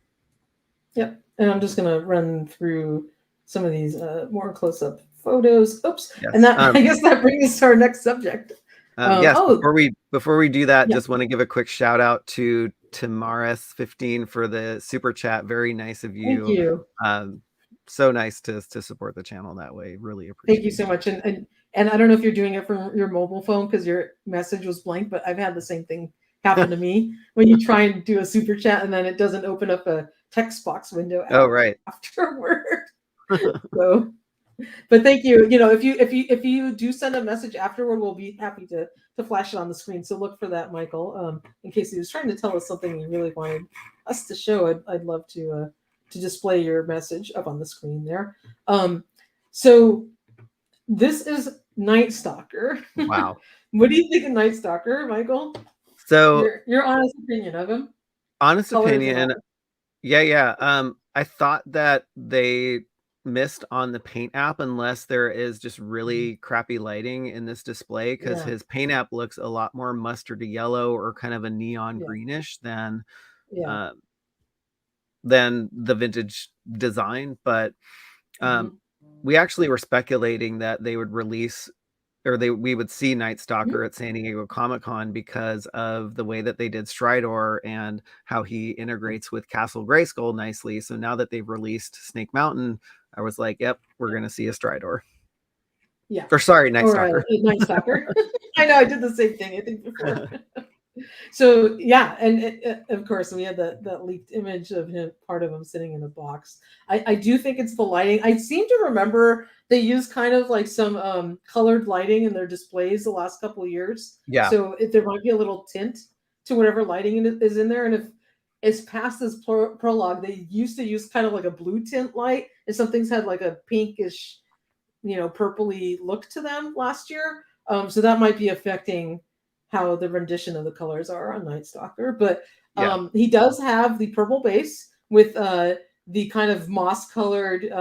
Yep. And I'm just going to run through some of these more close-up photos. Oops. Yes. And that I guess that brings us to our next subject. Yes. Before we do that, just want to give a quick shout out to Tamaris15 for the super chat. Very nice of you. Thank you. So nice to support the channel that way. Really appreciate it. Thank you so much. And I don't know if you're doing it from your mobile phone because your message was blank, but I've had the same thing happen to me when you try and do a super chat and then it doesn't open up a text box window. Afterward. So, but thank you. If you do send a message afterward, we'll be happy to flash it on the screen. So look for that, Michael. In case he was trying to tell us something he really wanted us to show, I'd love to to display your message up on the screen there. So this is Night Stalker. Wow. What do you think of Night Stalker, Michael? So Your honest opinion of him? honest Colors and opinion, all. yeah. I thought that they missed on the paint app unless there is just really crappy lighting in this display, because Yeah, his paint app looks a lot more mustardy yellow or kind of a neon yeah, greenish yeah. uh, than the vintage design. But Mm-hmm. we actually were speculating that they would release, or we would see Night Stalker at San Diego Comic-Con because of the way that they did Stridor and how he integrates with Castle Grayskull nicely. So now that they've released Snake Mountain, I was like, yep, we're going to see a Stridor. Yeah. Or sorry, Night Or Stalker. Night Stalker. I know I did the same thing, I think, before. So yeah, and of course we had that leaked image of him, part of him sitting in a box. I do think it's the lighting. I seem to remember they used kind of like some colored lighting in their displays the last couple of years. Yeah. So there might be a little tint to whatever lighting is in there. And if it's past this prologue, they used to use kind of like a blue tint light, and some things had like a pinkish, purpley look to them last year. So that might be affecting how the rendition of the colors are on Night Stalker. But Yeah. he does have the purple base with the kind of moss colored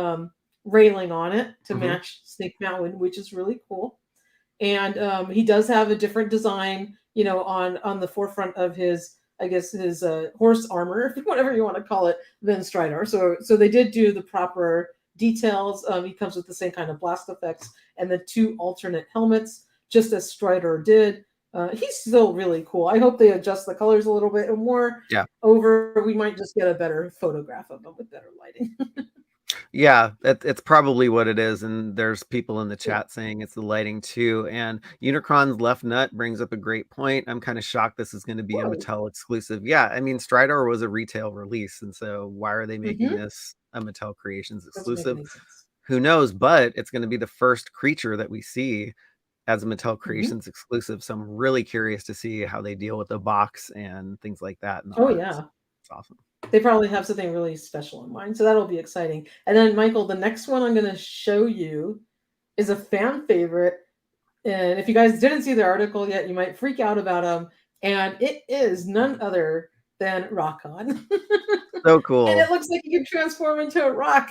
railing on it to match Snake Mountain, which is really cool. And he does have a different design, on the forefront of his, I guess, his horse armor, whatever you want to call it, than Stridor. So they did do the proper details. He comes with the same kind of blast effects and the 2 alternate helmets, just as Stridor did. He's still really cool. I hope they adjust the colors a little bit more. Yeah. Over, we might just get a better photograph of him with better lighting. Yeah, it's probably what it is, and there's people in the chat saying it's the lighting too. And Unicron's left nut brings up a great point. I'm kind of shocked this is going to be a Mattel exclusive. Yeah, I mean, Stridor was a retail release, and so why are they making this a Mattel Creations exclusive? Who knows? But it's going to be the first creature that we see as a Mattel Creations exclusive. So I'm really curious to see how they deal with the box and things like that. Yeah, it's awesome. They probably have something really special in mind, so that'll be exciting. And then, Michael, the next one I'm going to show you is a fan favorite. And if you guys didn't see the article yet, you might freak out about him. And it is none other than Rockon. So cool. And it looks like he can transform into a rock.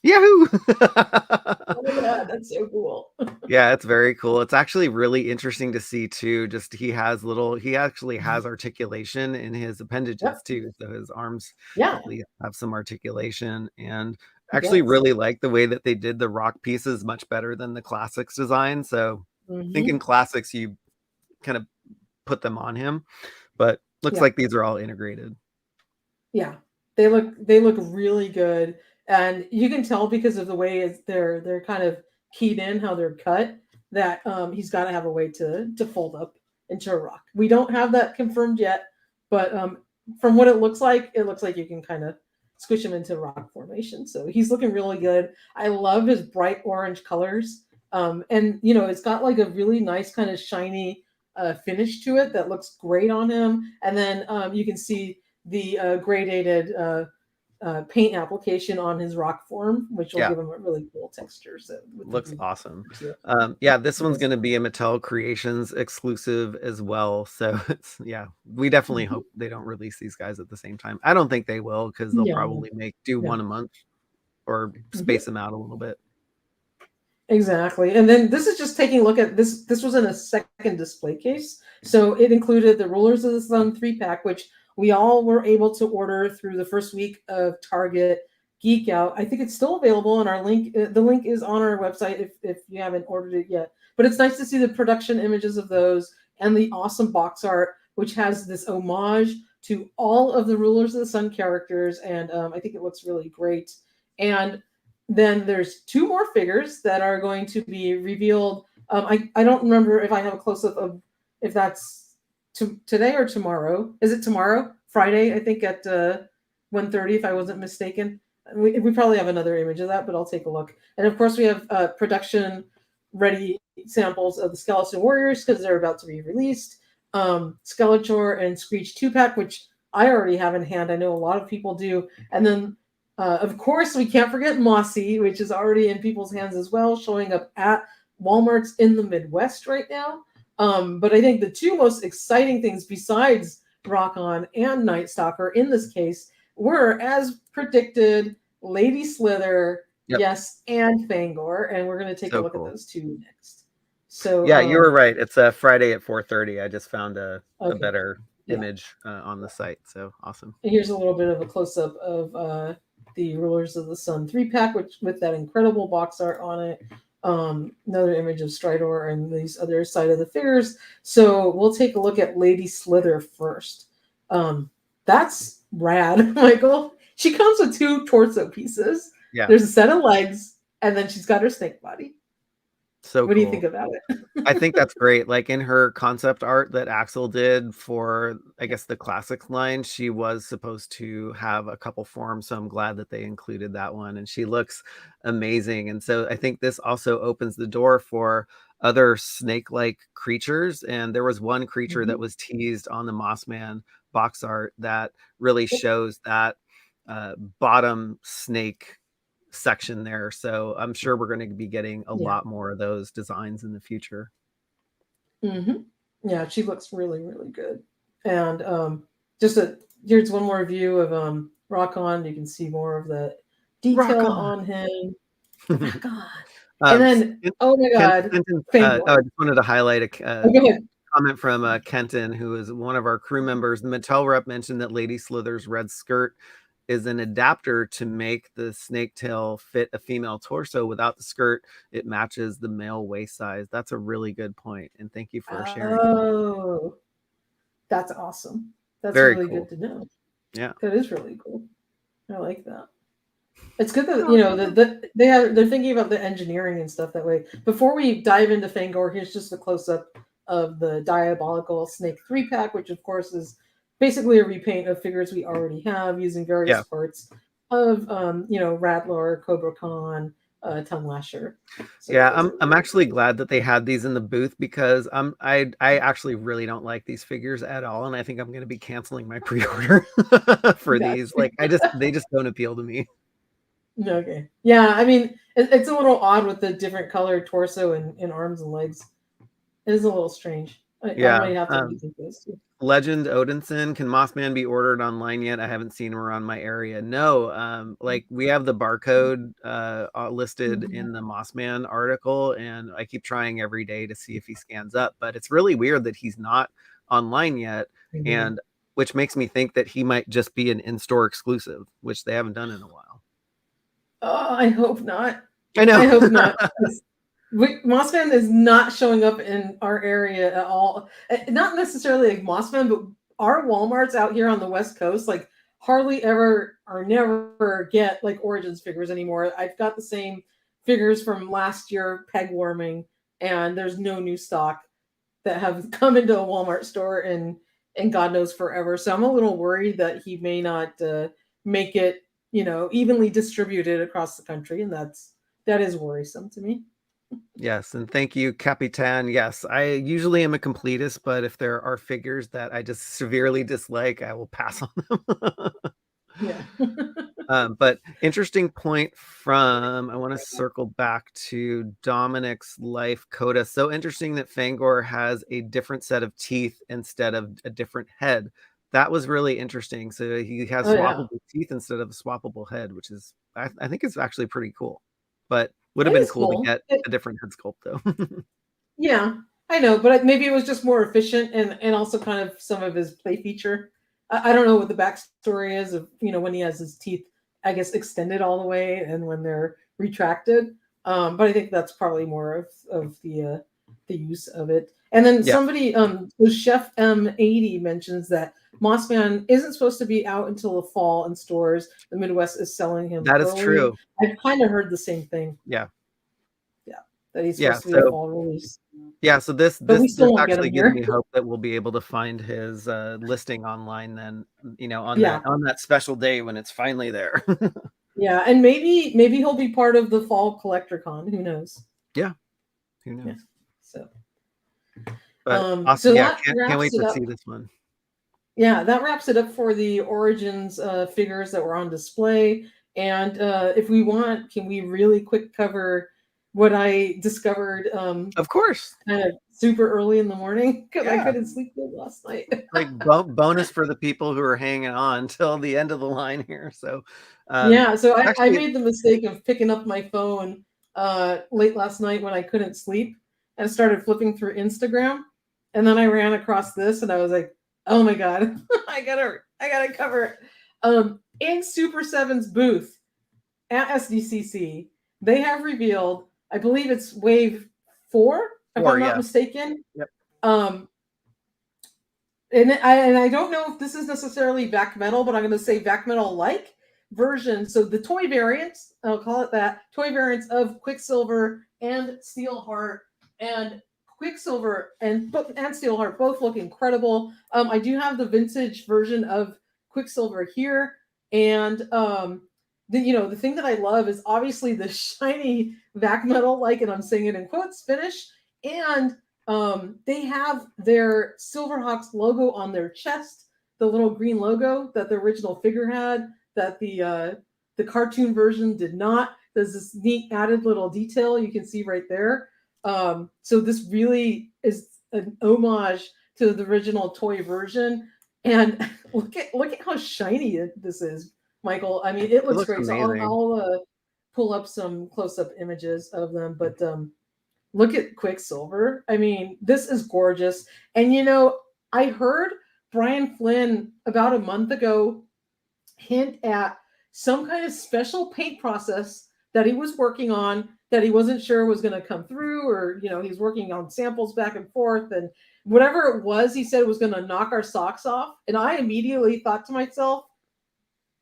Yahoo! Oh my God, that's so cool. Yeah, it's very cool. It's actually really interesting to see too. Just he actually has articulation in his appendages too. So his arms at least have some articulation, and actually really like the way that they did the rock pieces much better than the classics design. So I think in classics you kind of put them on him, but looks like these are all integrated. Yeah, they look really good. And you can tell because of the way they're kind of keyed in, how they're cut, that he's got to have a way to fold up into a rock. We don't have that confirmed yet, but from what it looks like you can kind of squish him into rock formation. So he's looking really good. I love his bright orange colors, and it's got like a really nice kind of shiny finish to it that looks great on him. And then you can see the gradated paint application on his rock form, which will give him a really cool texture. So looks awesome. Yeah, this one's going to be a Mattel Creations exclusive as well. So we definitely hope they don't release these guys at the same time. I don't think they will, because they'll probably do one a month or space them out a little bit. Exactly. And then this is just taking a look at this. This was in a second display case. So it included the Rulers of the Sun 3-pack, which we all were able to order through the first week of Target Geek Out. I think it's still available on our link. The link is on our website if you haven't ordered it yet. But it's nice to see the production images of those and the awesome box art, which has this homage to all of the Rulers of the Sun characters. And I think it looks really great. And then there's 2 more figures that are going to be revealed. I don't remember if I have a close-up of if that's today or tomorrow. Is it tomorrow? Friday, I think at 1:30, if I wasn't mistaken. We probably have another image of that, but I'll take a look. And of course, we have production-ready samples of the Skeleton Warriors because they're about to be released. Skeletor and Screech 2-pack, which I already have in hand. I know a lot of people do. And then Of course, we can't forget Mossy, which is already in people's hands as well, showing up at Walmarts in the Midwest right now. But I think the two most exciting things besides Rock On and Night Stalker in this case were, as predicted, Lady Slither, Yep. yes, and Fangor. And we're going to take a look at those two next. So yeah, you were right. It's a Friday at 4:30. I just found a better image on the site. So awesome. Here's a little bit of a close-up of the Rulers of the Sun 3-pack, which with that incredible box art on it. Another image of Stridor and these other side of the figures. So we'll take a look at Lady Slither first. That's rad, Michael. She comes with 2 torso pieces. Yeah. There's a set of legs, and then she's got her snake body. So what do you think about it? I think that's great. Like in her concept art that Axel did for, I guess, the classics line, she was supposed to have a couple forms. So I'm glad that they included that one, and she looks amazing. And so I think this also opens the door for other snake-like creatures. And there was one creature that was teased on the Mossman box art that really shows that bottom snake section there. So I'm sure we're going to be getting a lot more of those designs in the future. Yeah, she looks really, really good. And here's one more view of Rock On. You can see more of the detail on him. Rock On. And then, oh my God. I just wanted to highlight a comment from Kenton, who is one of our crew members. The Mattel rep mentioned that Lady Slither's red skirt is an adapter to make the snake tail fit a female torso. Without the skirt, it matches the male waist size. That's a really good point, and thank you for sharing. Oh, that's awesome. That's very really cool. Good to know. Yeah, that is really cool. I like that. It's good that they're thinking about the engineering and stuff that way. Before we dive into Fangor, here's just a close up of the Diabolical Snake 3-pack, which of course is basically a repaint of figures we already have using various parts of Rattler, Cobra Khan, Tongue Lasher. So I'm actually glad that they had these in the booth, because I actually really don't like these figures at all, and I think I'm going to be canceling my pre-order for these. Like they just don't appeal to me. Okay. Yeah, I mean it's a little odd with the different colored torso and arms and legs. It is a little strange. I might have to rethink this too. Legend Odinson, can Mossman be ordered online yet? I haven't seen him around my area. No, like we have the barcode listed in the Mossman article, and I keep trying every day to see if he scans up, but it's really weird that he's not online yet, and which makes me think that he might just be an in-store exclusive, which they haven't done in a while. Oh, I hope not. I know. I hope not. Mossman is not showing up in our area at all. Not necessarily like Mossman, but our Walmarts out here on the West Coast, like hardly ever or never get like Origins figures anymore. I've got the same figures from last year peg warming, and there's no new stock that have come into a Walmart store in God knows forever. So I'm a little worried that he may not make it, evenly distributed across the country, and that is worrisome to me. Yes, and thank you, Capitan. Yes, I usually am a completist, but if there are figures that I just severely dislike, I will pass on them. Yeah. But interesting point from, I want to circle back to Dominic's Life Coda. So interesting that Fangor has a different set of teeth instead of a different head. That was really interesting. So he has swappable teeth instead of a swappable head, which is, I think it's actually pretty cool. But would have been cool to get a different head sculpt though. Yeah, I know, but maybe it was just more efficient and also kind of some of his play feature. I don't know what the backstory is of, when he has his teeth, I guess, extended all the way and when they're retracted. But I think that's probably more of the use of it. And then somebody, Chef M80 mentions that Mossman isn't supposed to be out until the fall in stores. The Midwest is selling him. That is true. I've kind of heard the same thing. Yeah. That he's supposed to be a fall release. Yeah, so this actually gives me hope that we'll be able to find his listing online then, on that special day when it's finally there. Yeah, and maybe he'll be part of the fall CollectorCon. Who knows? Yeah, who knows? Yeah, so, but awesome. Yeah, can't wait to see this one. Yeah, that wraps it up for the Origins figures that were on display. And if we want, can we really quick cover what I discovered Of course. kind of super early in the morning because I Yeah. couldn't sleep good last night. Like bonus for the people who are hanging on till the end of the line here. So, Yeah, so I actually, made the mistake of picking up my phone late last night when I couldn't sleep and started flipping through Instagram. And then I ran across this and I was like, oh my God, I gotta cover it. In Super 7's booth at SDCC, they have revealed, I believe it's wave 4, if I'm not yeah. mistaken. Yep. And I don't know if this is necessarily Vac Metal, but I'm going to say Vac Metal like version. So the toy variants, I'll call it that, toy variants of Quicksilver and Steelheart, and Quicksilver and Steelheart both look incredible. I do have the vintage version of Quicksilver here, and the thing that I love is obviously the shiny Vac Metal like, and I'm saying it in quotes, finish, and they have their Silverhawks logo on their chest, the little green logo that the original figure had, that the cartoon version did not. There's this neat added little detail you can see right there. So this really is an homage to the original toy version. And look at how shiny this is, Michael. I mean, it It looks looks great. So amazing. I'll pull up some close-up images of them, but look at Quicksilver. I mean, this is gorgeous. And I heard Brian Flynn about a month ago hint at some kind of special paint process that he was working on that he wasn't sure was going to come through, or he's working on samples back and forth, and whatever it was, he said was going to knock our socks off. And I immediately thought to myself,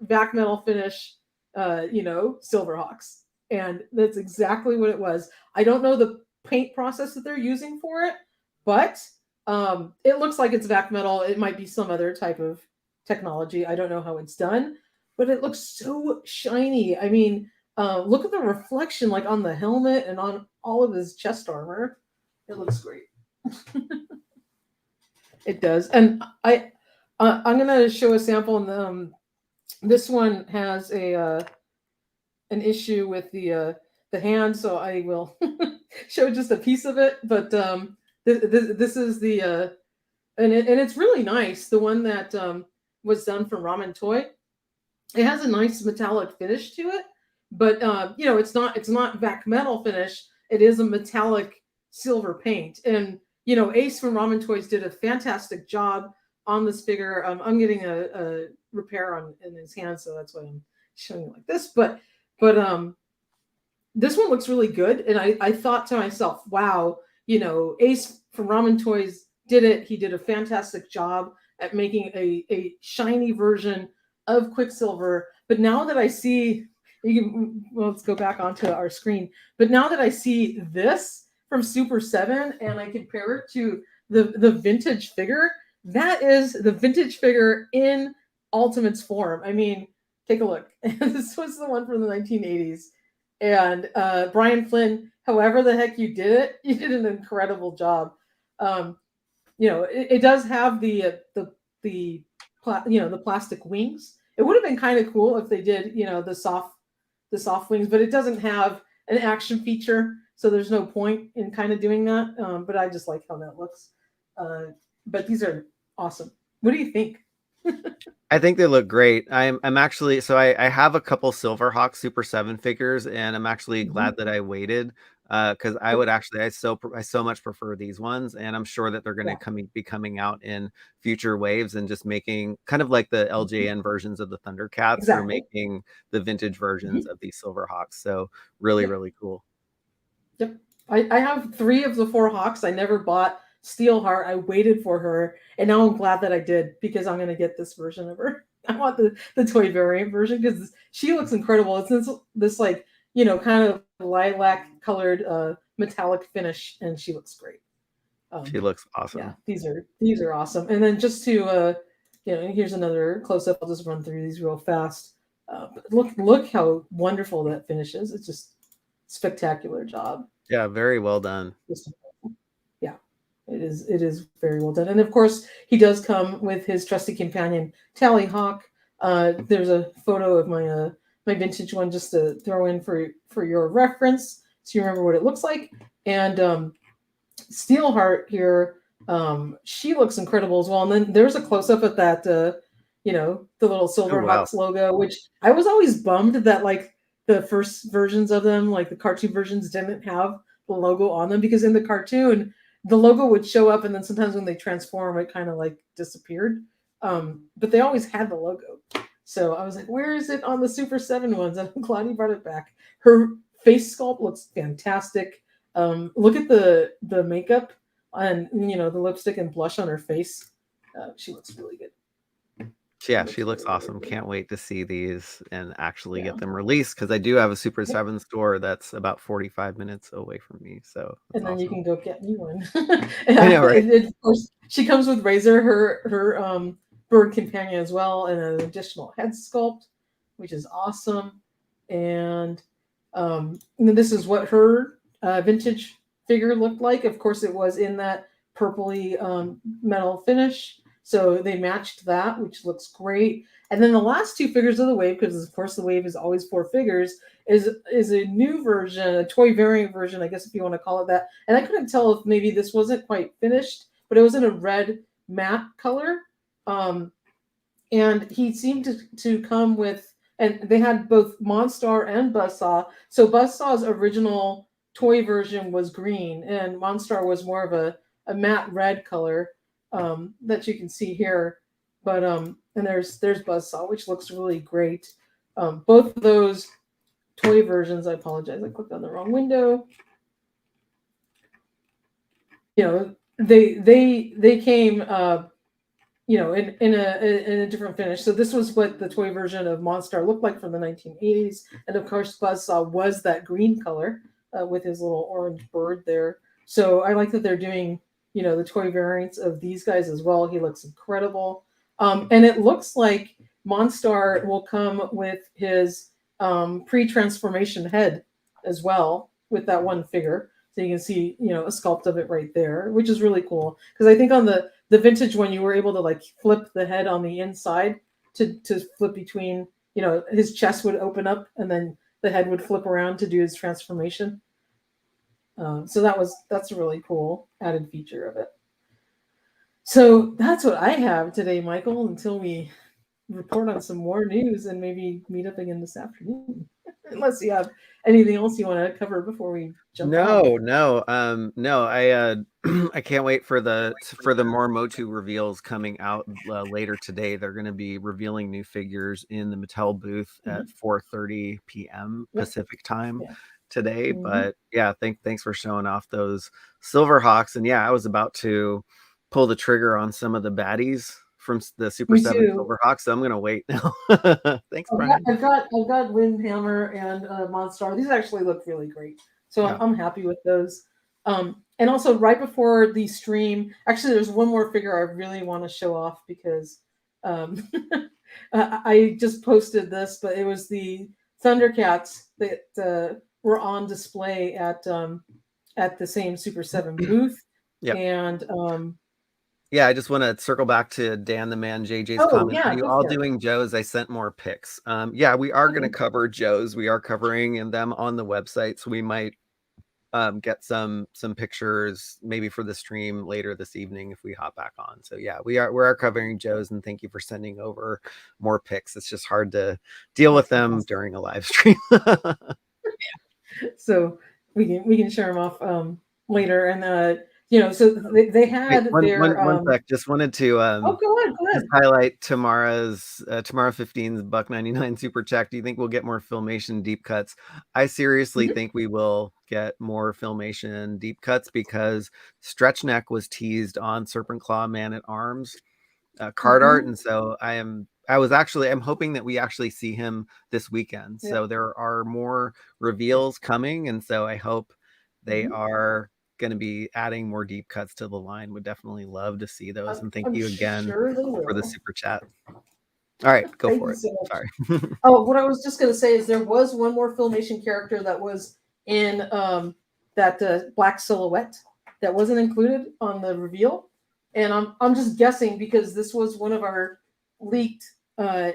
Vac Metal finish, Silverhawks. And that's exactly what it was. I don't know the paint process that they're using for it, but it looks like it's Vac Metal. It might be some other type of technology. I don't know how it's done, but it looks so shiny. I mean, look at the reflection like on the helmet and on all of his chest armor. It looks great. It does. And I'm gonna show a sample, and this one has an issue with the hand, so I will show just a piece of it. But this is the and it's really nice. The one that was done from Ramen Toy. It has a nice metallic finish to it, but it's not Vac Metal finish. It is a metallic silver paint, and Ace from Ramen Toys did a fantastic job on this figure. I'm getting a repair in his hand, so that's why I'm showing it like this. But this one looks really good, and I thought to myself, wow, Ace from Ramen Toys did it. He did a fantastic job at making a shiny version of Quicksilver. But now that I see, let's go back onto our screen. But now that I see this from Super 7 and I compare it to the vintage figure, that is the vintage figure in Ultimate's form. I mean, take a look. This was the one from the 1980s. And Brian Flynn, however the heck you did it, you did an incredible job. It does have the plastic wings. It would have been kind of cool if they did, the soft wings, but it doesn't have an action feature, so there's no point in kind of doing that. But I just like how that looks. But these are awesome. What do you think? I think they look great. I'm actually, so I have a couple Silverhawk Super 7 figures, and I'm actually glad that I waited, because I would actually, I so much prefer these ones, and I'm sure that they're going to be coming out in future waves and just making kind of like the LJN versions of the ThunderCats. Exactly. They're making the vintage versions of these Silverhawks. So really, really cool. Yep. I have 3 of the 4 Hawks. I never bought Steelheart. I waited for her, and now I'm glad that I did, because I'm going to get this version of her. I want the toy variant version because she looks incredible. It's this like, kind of lilac colored metallic finish, and she looks great. She looks awesome. Yeah, these are awesome. And then just to here's another close up. I'll just run through these real fast. Look how wonderful that finish is. It's just spectacular job. Yeah, very well done. Yeah, it is very well done. And of course, he does come with his trusty companion, Tally Hawk. There's a photo of my vintage one just to throw in for your reference, so you remember what it looks like. And Steelheart here, she looks incredible as well. And then there's a close up at that, the little Silverhawks logo, which I was always bummed that like the first versions of them, like the cartoon versions, didn't have the logo on them, because in the cartoon the logo would show up and then sometimes when they transform it kind of like disappeared. But they always had the logo. So I was like, where is it on the Super 7 ones? And I'm glad he brought it back. Her face sculpt looks fantastic. Look at the makeup and the lipstick and blush on her face. She looks really good. Yeah, she looks awesome. Can't wait to see these and actually get them released, because I do have a Super 7 store that's about 45 minutes away from me. So and then awesome. You can go get me one. I know, right? And of course, she comes with Razor, her bird companion as well, and an additional head sculpt, which is awesome. And this is what her vintage figure looked like. Of course, it was in that purpley metal finish. So they matched that, which looks great. And then the last two figures of the wave, because of course the wave is always 4 figures, is a new version, a toy variant version, I guess if you want to call it that. And I couldn't tell if maybe this wasn't quite finished, but it was in a red matte color. And he seemed to come with, and they had both Monstar and Buzzsaw. So Buzzsaw's original toy version was green, and Monstar was more of a matte red color. That you can see here, but and there's Buzzsaw, which looks really great. Both of those toy versions, I apologize, I clicked on the wrong window. They came in a different finish. So this was what the toy version of Monstar looked like from the 1980s, and of course Buzzsaw was that green color with his little orange bird there. So I like that they're doing the toy variants of these guys as well. He looks incredible. And it looks like Monstar will come with his pre-transformation head as well with that one figure. So you can see, a sculpt of it right there, which is really cool. Because I think on the vintage one, you were able to like flip the head on the inside to flip between, his chest would open up and then the head would flip around to do his transformation. So that's a really cool added feature of it. So that's what I have today, Michael, until we report on some more news and maybe meet up again this afternoon. Unless you have anything else you want to cover before we jump on. No. I can't wait for the more MOTU reveals coming out later today. They're going to be revealing new figures in the Mattel booth at 4:30 p.m. Pacific time. Yeah. Today, but yeah, thanks for showing off those Silverhawks. And yeah, I was about to pull the trigger on some of the baddies from the Super 7 Silverhawks, so I'm gonna wait now. Thanks, Brian. I've got Windhammer and Monstar. These actually look really great, so yeah. I'm happy with those. And also right before the stream, actually there's one more figure I really want to show off, because I just posted this, but it was the ThunderCats that were on display at the same Super 7 booth. Yep. And yeah, I just want to circle back to Dan the Man JJ's comment. Are you all doing Joe's? I sent more pics. Yeah, we are going to cover Joe's. We are covering them on the website, so we might get some pictures maybe for the stream later this evening if we hop back on. So yeah, we are covering Joe's, and thank you for sending over more pics. It's just hard to deal with them during a live stream. So we can share them off later, and so they had one sec. Just wanted to go ahead. Just highlight Tamara 15's $1.99 super chat. Do you think we'll get more Filmation deep cuts? I seriously think we will get more Filmation deep cuts, because Stretch Neck was teased on Serpent Claw Man at Arms card art, and so I'm hoping that we actually see him this weekend. So there are more reveals coming, and so I hope they are going to be adding more deep cuts to the line. Would definitely love to see those, and thank you again for the super chat. All right, go for it. So sorry. What I was just going to say is there was one more Filmation character that was in that black silhouette that wasn't included on the reveal, and I'm just guessing because this was one of our leaked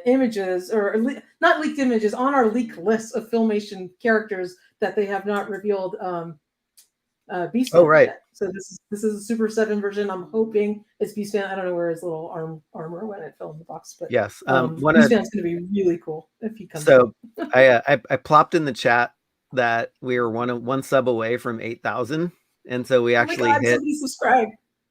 images, or not leaked images, on our leak list of Filmation characters that they have not revealed Beast Oh, Man right. yet. So this is a Super 7 version. I'm hoping it's Beast Man. I don't know where his little armor went. It fell in the box, but Yes. Beast Man's going to be really cool if he comes So out. I plopped in the chat that we were one sub away from 8,000, and so we Oh my actually God, hit somebody subscribe.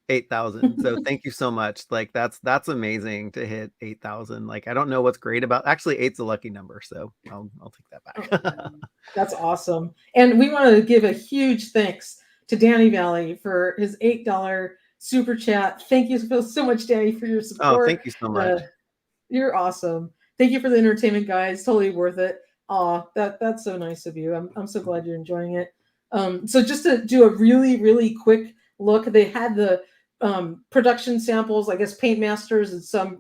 8,000. So thank you so much. Like that's amazing to hit 8,000. Like I don't know what's great about, actually eight's a lucky number, so I'll take that back. Oh, that's awesome. And we want to give a huge thanks to Danny Valley for his $8 super chat. Thank you so much, Danny, for your Oh, support. thank you so much. You're awesome. Thank you for the entertainment, guys. Totally worth it. Aw, that's so nice of you. I'm so glad you're enjoying it. So just to do a really, really quick look, they had the production samples, I guess paint masters and some,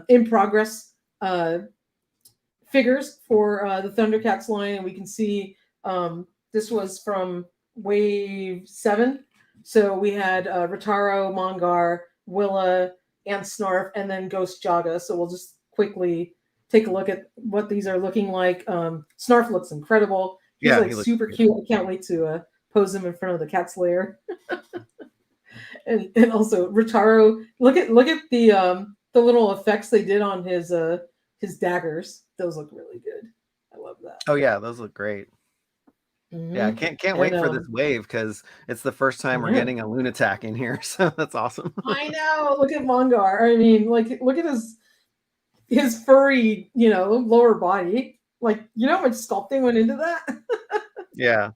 in progress figures for the ThunderCats line. And we can see this was from Wave 7. So we had Ritaro, Mongar, Willa, and Snarf, and then Ghost Jaga. So we'll just quickly take a look at what these are looking like. Snarf looks incredible. He's like super cute. I can't wait to pose him in front of the cat's lair. and also Ritaro, look at the little effects they did on his daggers. Those look really good. I love that. Oh yeah, those look great. Mm-hmm. Yeah, can't wait for this wave because it's the first time we're getting a Lunatic in here, so that's awesome. I know. Look at Mongar. I mean, like, look at his furry, lower body. Like, how much sculpting went into that? Yeah.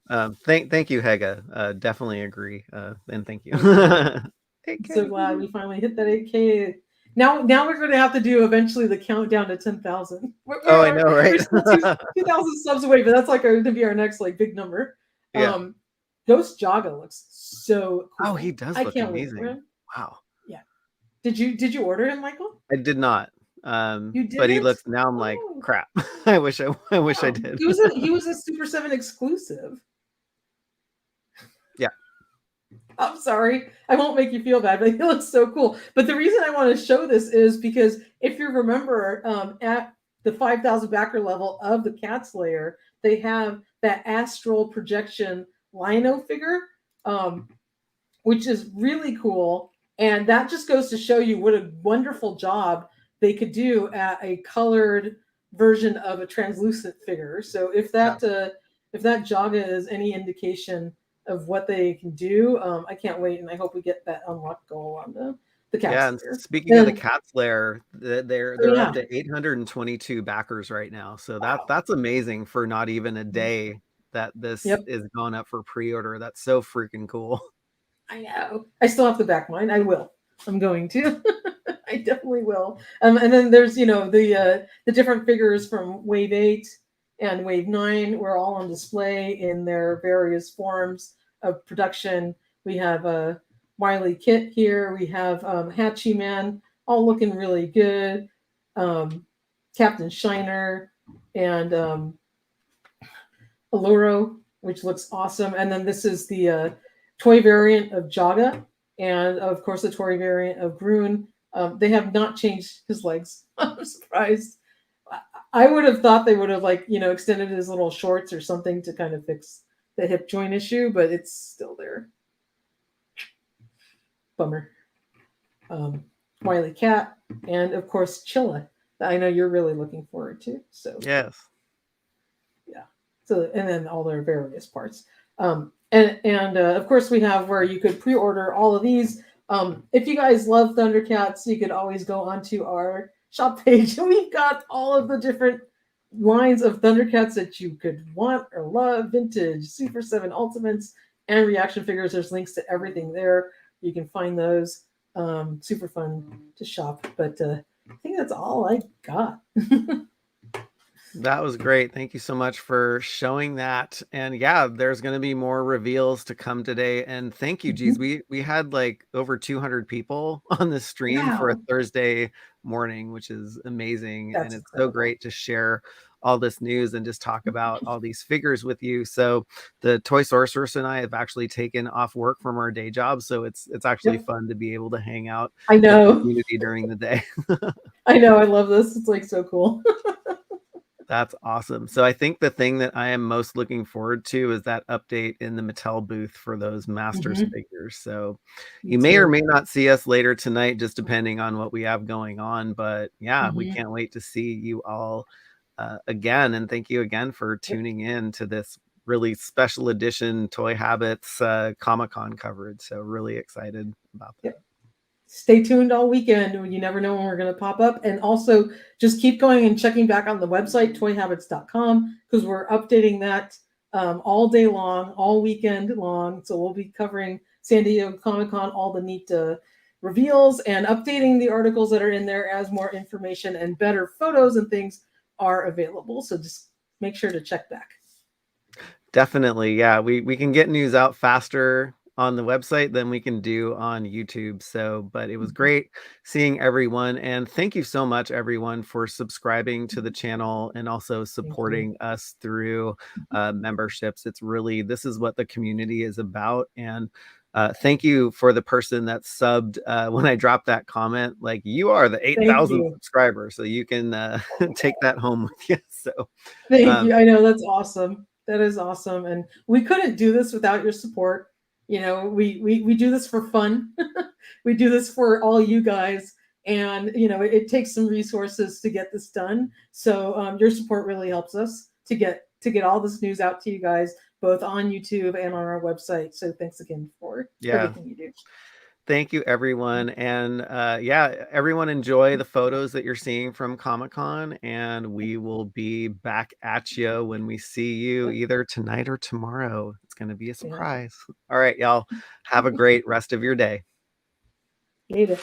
Thank you, Hega. Definitely agree. And thank you. I'm so glad we finally hit that 8K. Now we're going to have to do eventually the countdown to 10,000. Oh, I know, right? We're still 2,000 subs away, but that's like going to be our next big number. Yeah. Ghost Jaga looks so cool. Oh, he does look amazing. Wow. Yeah. Did you order him, Michael? I did not. You did, but he looks, now I'm like, crap. I wish I did. He was a Super 7 exclusive. Yeah. I'm sorry. I won't make you feel bad, but he looks so cool. But the reason I want to show this is because if you remember, at the 5,000 backer level of the Cat Slayer, they have that astral projection Lino figure, which is really cool. And that just goes to show you what a wonderful job they could do at a colored version of a translucent figure. So if that Jaga is any indication of what they can do, I can't wait, and I hope we get that unlock goal on the Cat Slayer. And speaking of the Cat Slayer, they're up to 822 backers right now. So that's amazing for not even a day that this is going up for pre-order. That's so freaking cool. I know. I still have to back mine. I will. I'm going to. I definitely will. And then there's the different figures from Wave 8 and Wave 9 were all on display in their various forms of production. We have Wily Kit here. We have Hatchie Man, all looking really good. Captain Shiner and Alluro, which looks awesome. And then this is the toy variant of Jaga, and of course the toy variant of Groon. They have not changed his legs. I'm surprised. I would have thought they would have extended his little shorts or something to kind of fix the hip joint issue, but it's still there. Bummer. Wily Cat, and of course Chilla, that I know you're really looking forward to. So yes. Yeah. So, and then all their various parts. And of course we have where you could pre-order all of these. If you guys love ThunderCats, you could always go onto our shop page, and we've got all of the different lines of ThunderCats that you could want or love: vintage, Super 7 Ultimates, and reaction figures. There's links to everything there. You can find those. Super fun to shop. But I think that's all I got. That was great. Thank you so much for showing that. And yeah, there's going to be more reveals to come today. And thank you, geez. We had like over 200 people on the stream for a Thursday morning, which is amazing. And it's so great to share all this news and just talk about all these figures with you. So the Toy Sorceress and I have actually taken off work from our day jobs, so it's actually fun to be able to hang out I with the know. community during the day. I know. I love this. It's like so cool. That's awesome. So I think the thing that I am most looking forward to is that update in the Mattel booth for those Masters figures. So you may or may not see us later tonight, just depending on what we have going on. But yeah, we can't wait to see you all again. And thank you again for tuning in to this really special edition Toy Habits Comic-Con coverage. So really excited about that. Stay tuned all weekend. You never know when we're going to pop up. And also just keep going and checking back on the website, toyhabits.com, because we're updating that all day long, all weekend long. So we'll be covering San Diego Comic-Con, all the neat reveals, and updating the articles that are in there as more information and better photos and things are available. So just make sure to check back. Definitely. Yeah, we can get news out faster on the website than we can do on YouTube. So, but it was great seeing everyone. And thank you so much, everyone, for subscribing to the channel and also supporting us through memberships. It's really, this is what the community is about. And thank you for the person that subbed when I dropped that comment. Like, you are the 8,000 subscribers, so you can take that home with you. So thank you. I know, that's awesome. That is awesome. And we couldn't do this without your support. You know, we do this for fun. We do this for all you guys. And, you know, it takes some resources to get this done. So your support really helps us to get all this news out to you guys, both on YouTube and on our website. So thanks again for everything you do. Thank you, everyone. And yeah, everyone enjoy the photos that you're seeing from Comic-Con, and we will be back at you when we see you either tonight or tomorrow. It's going to be a surprise. All right, y'all. Have a great rest of your day. Later.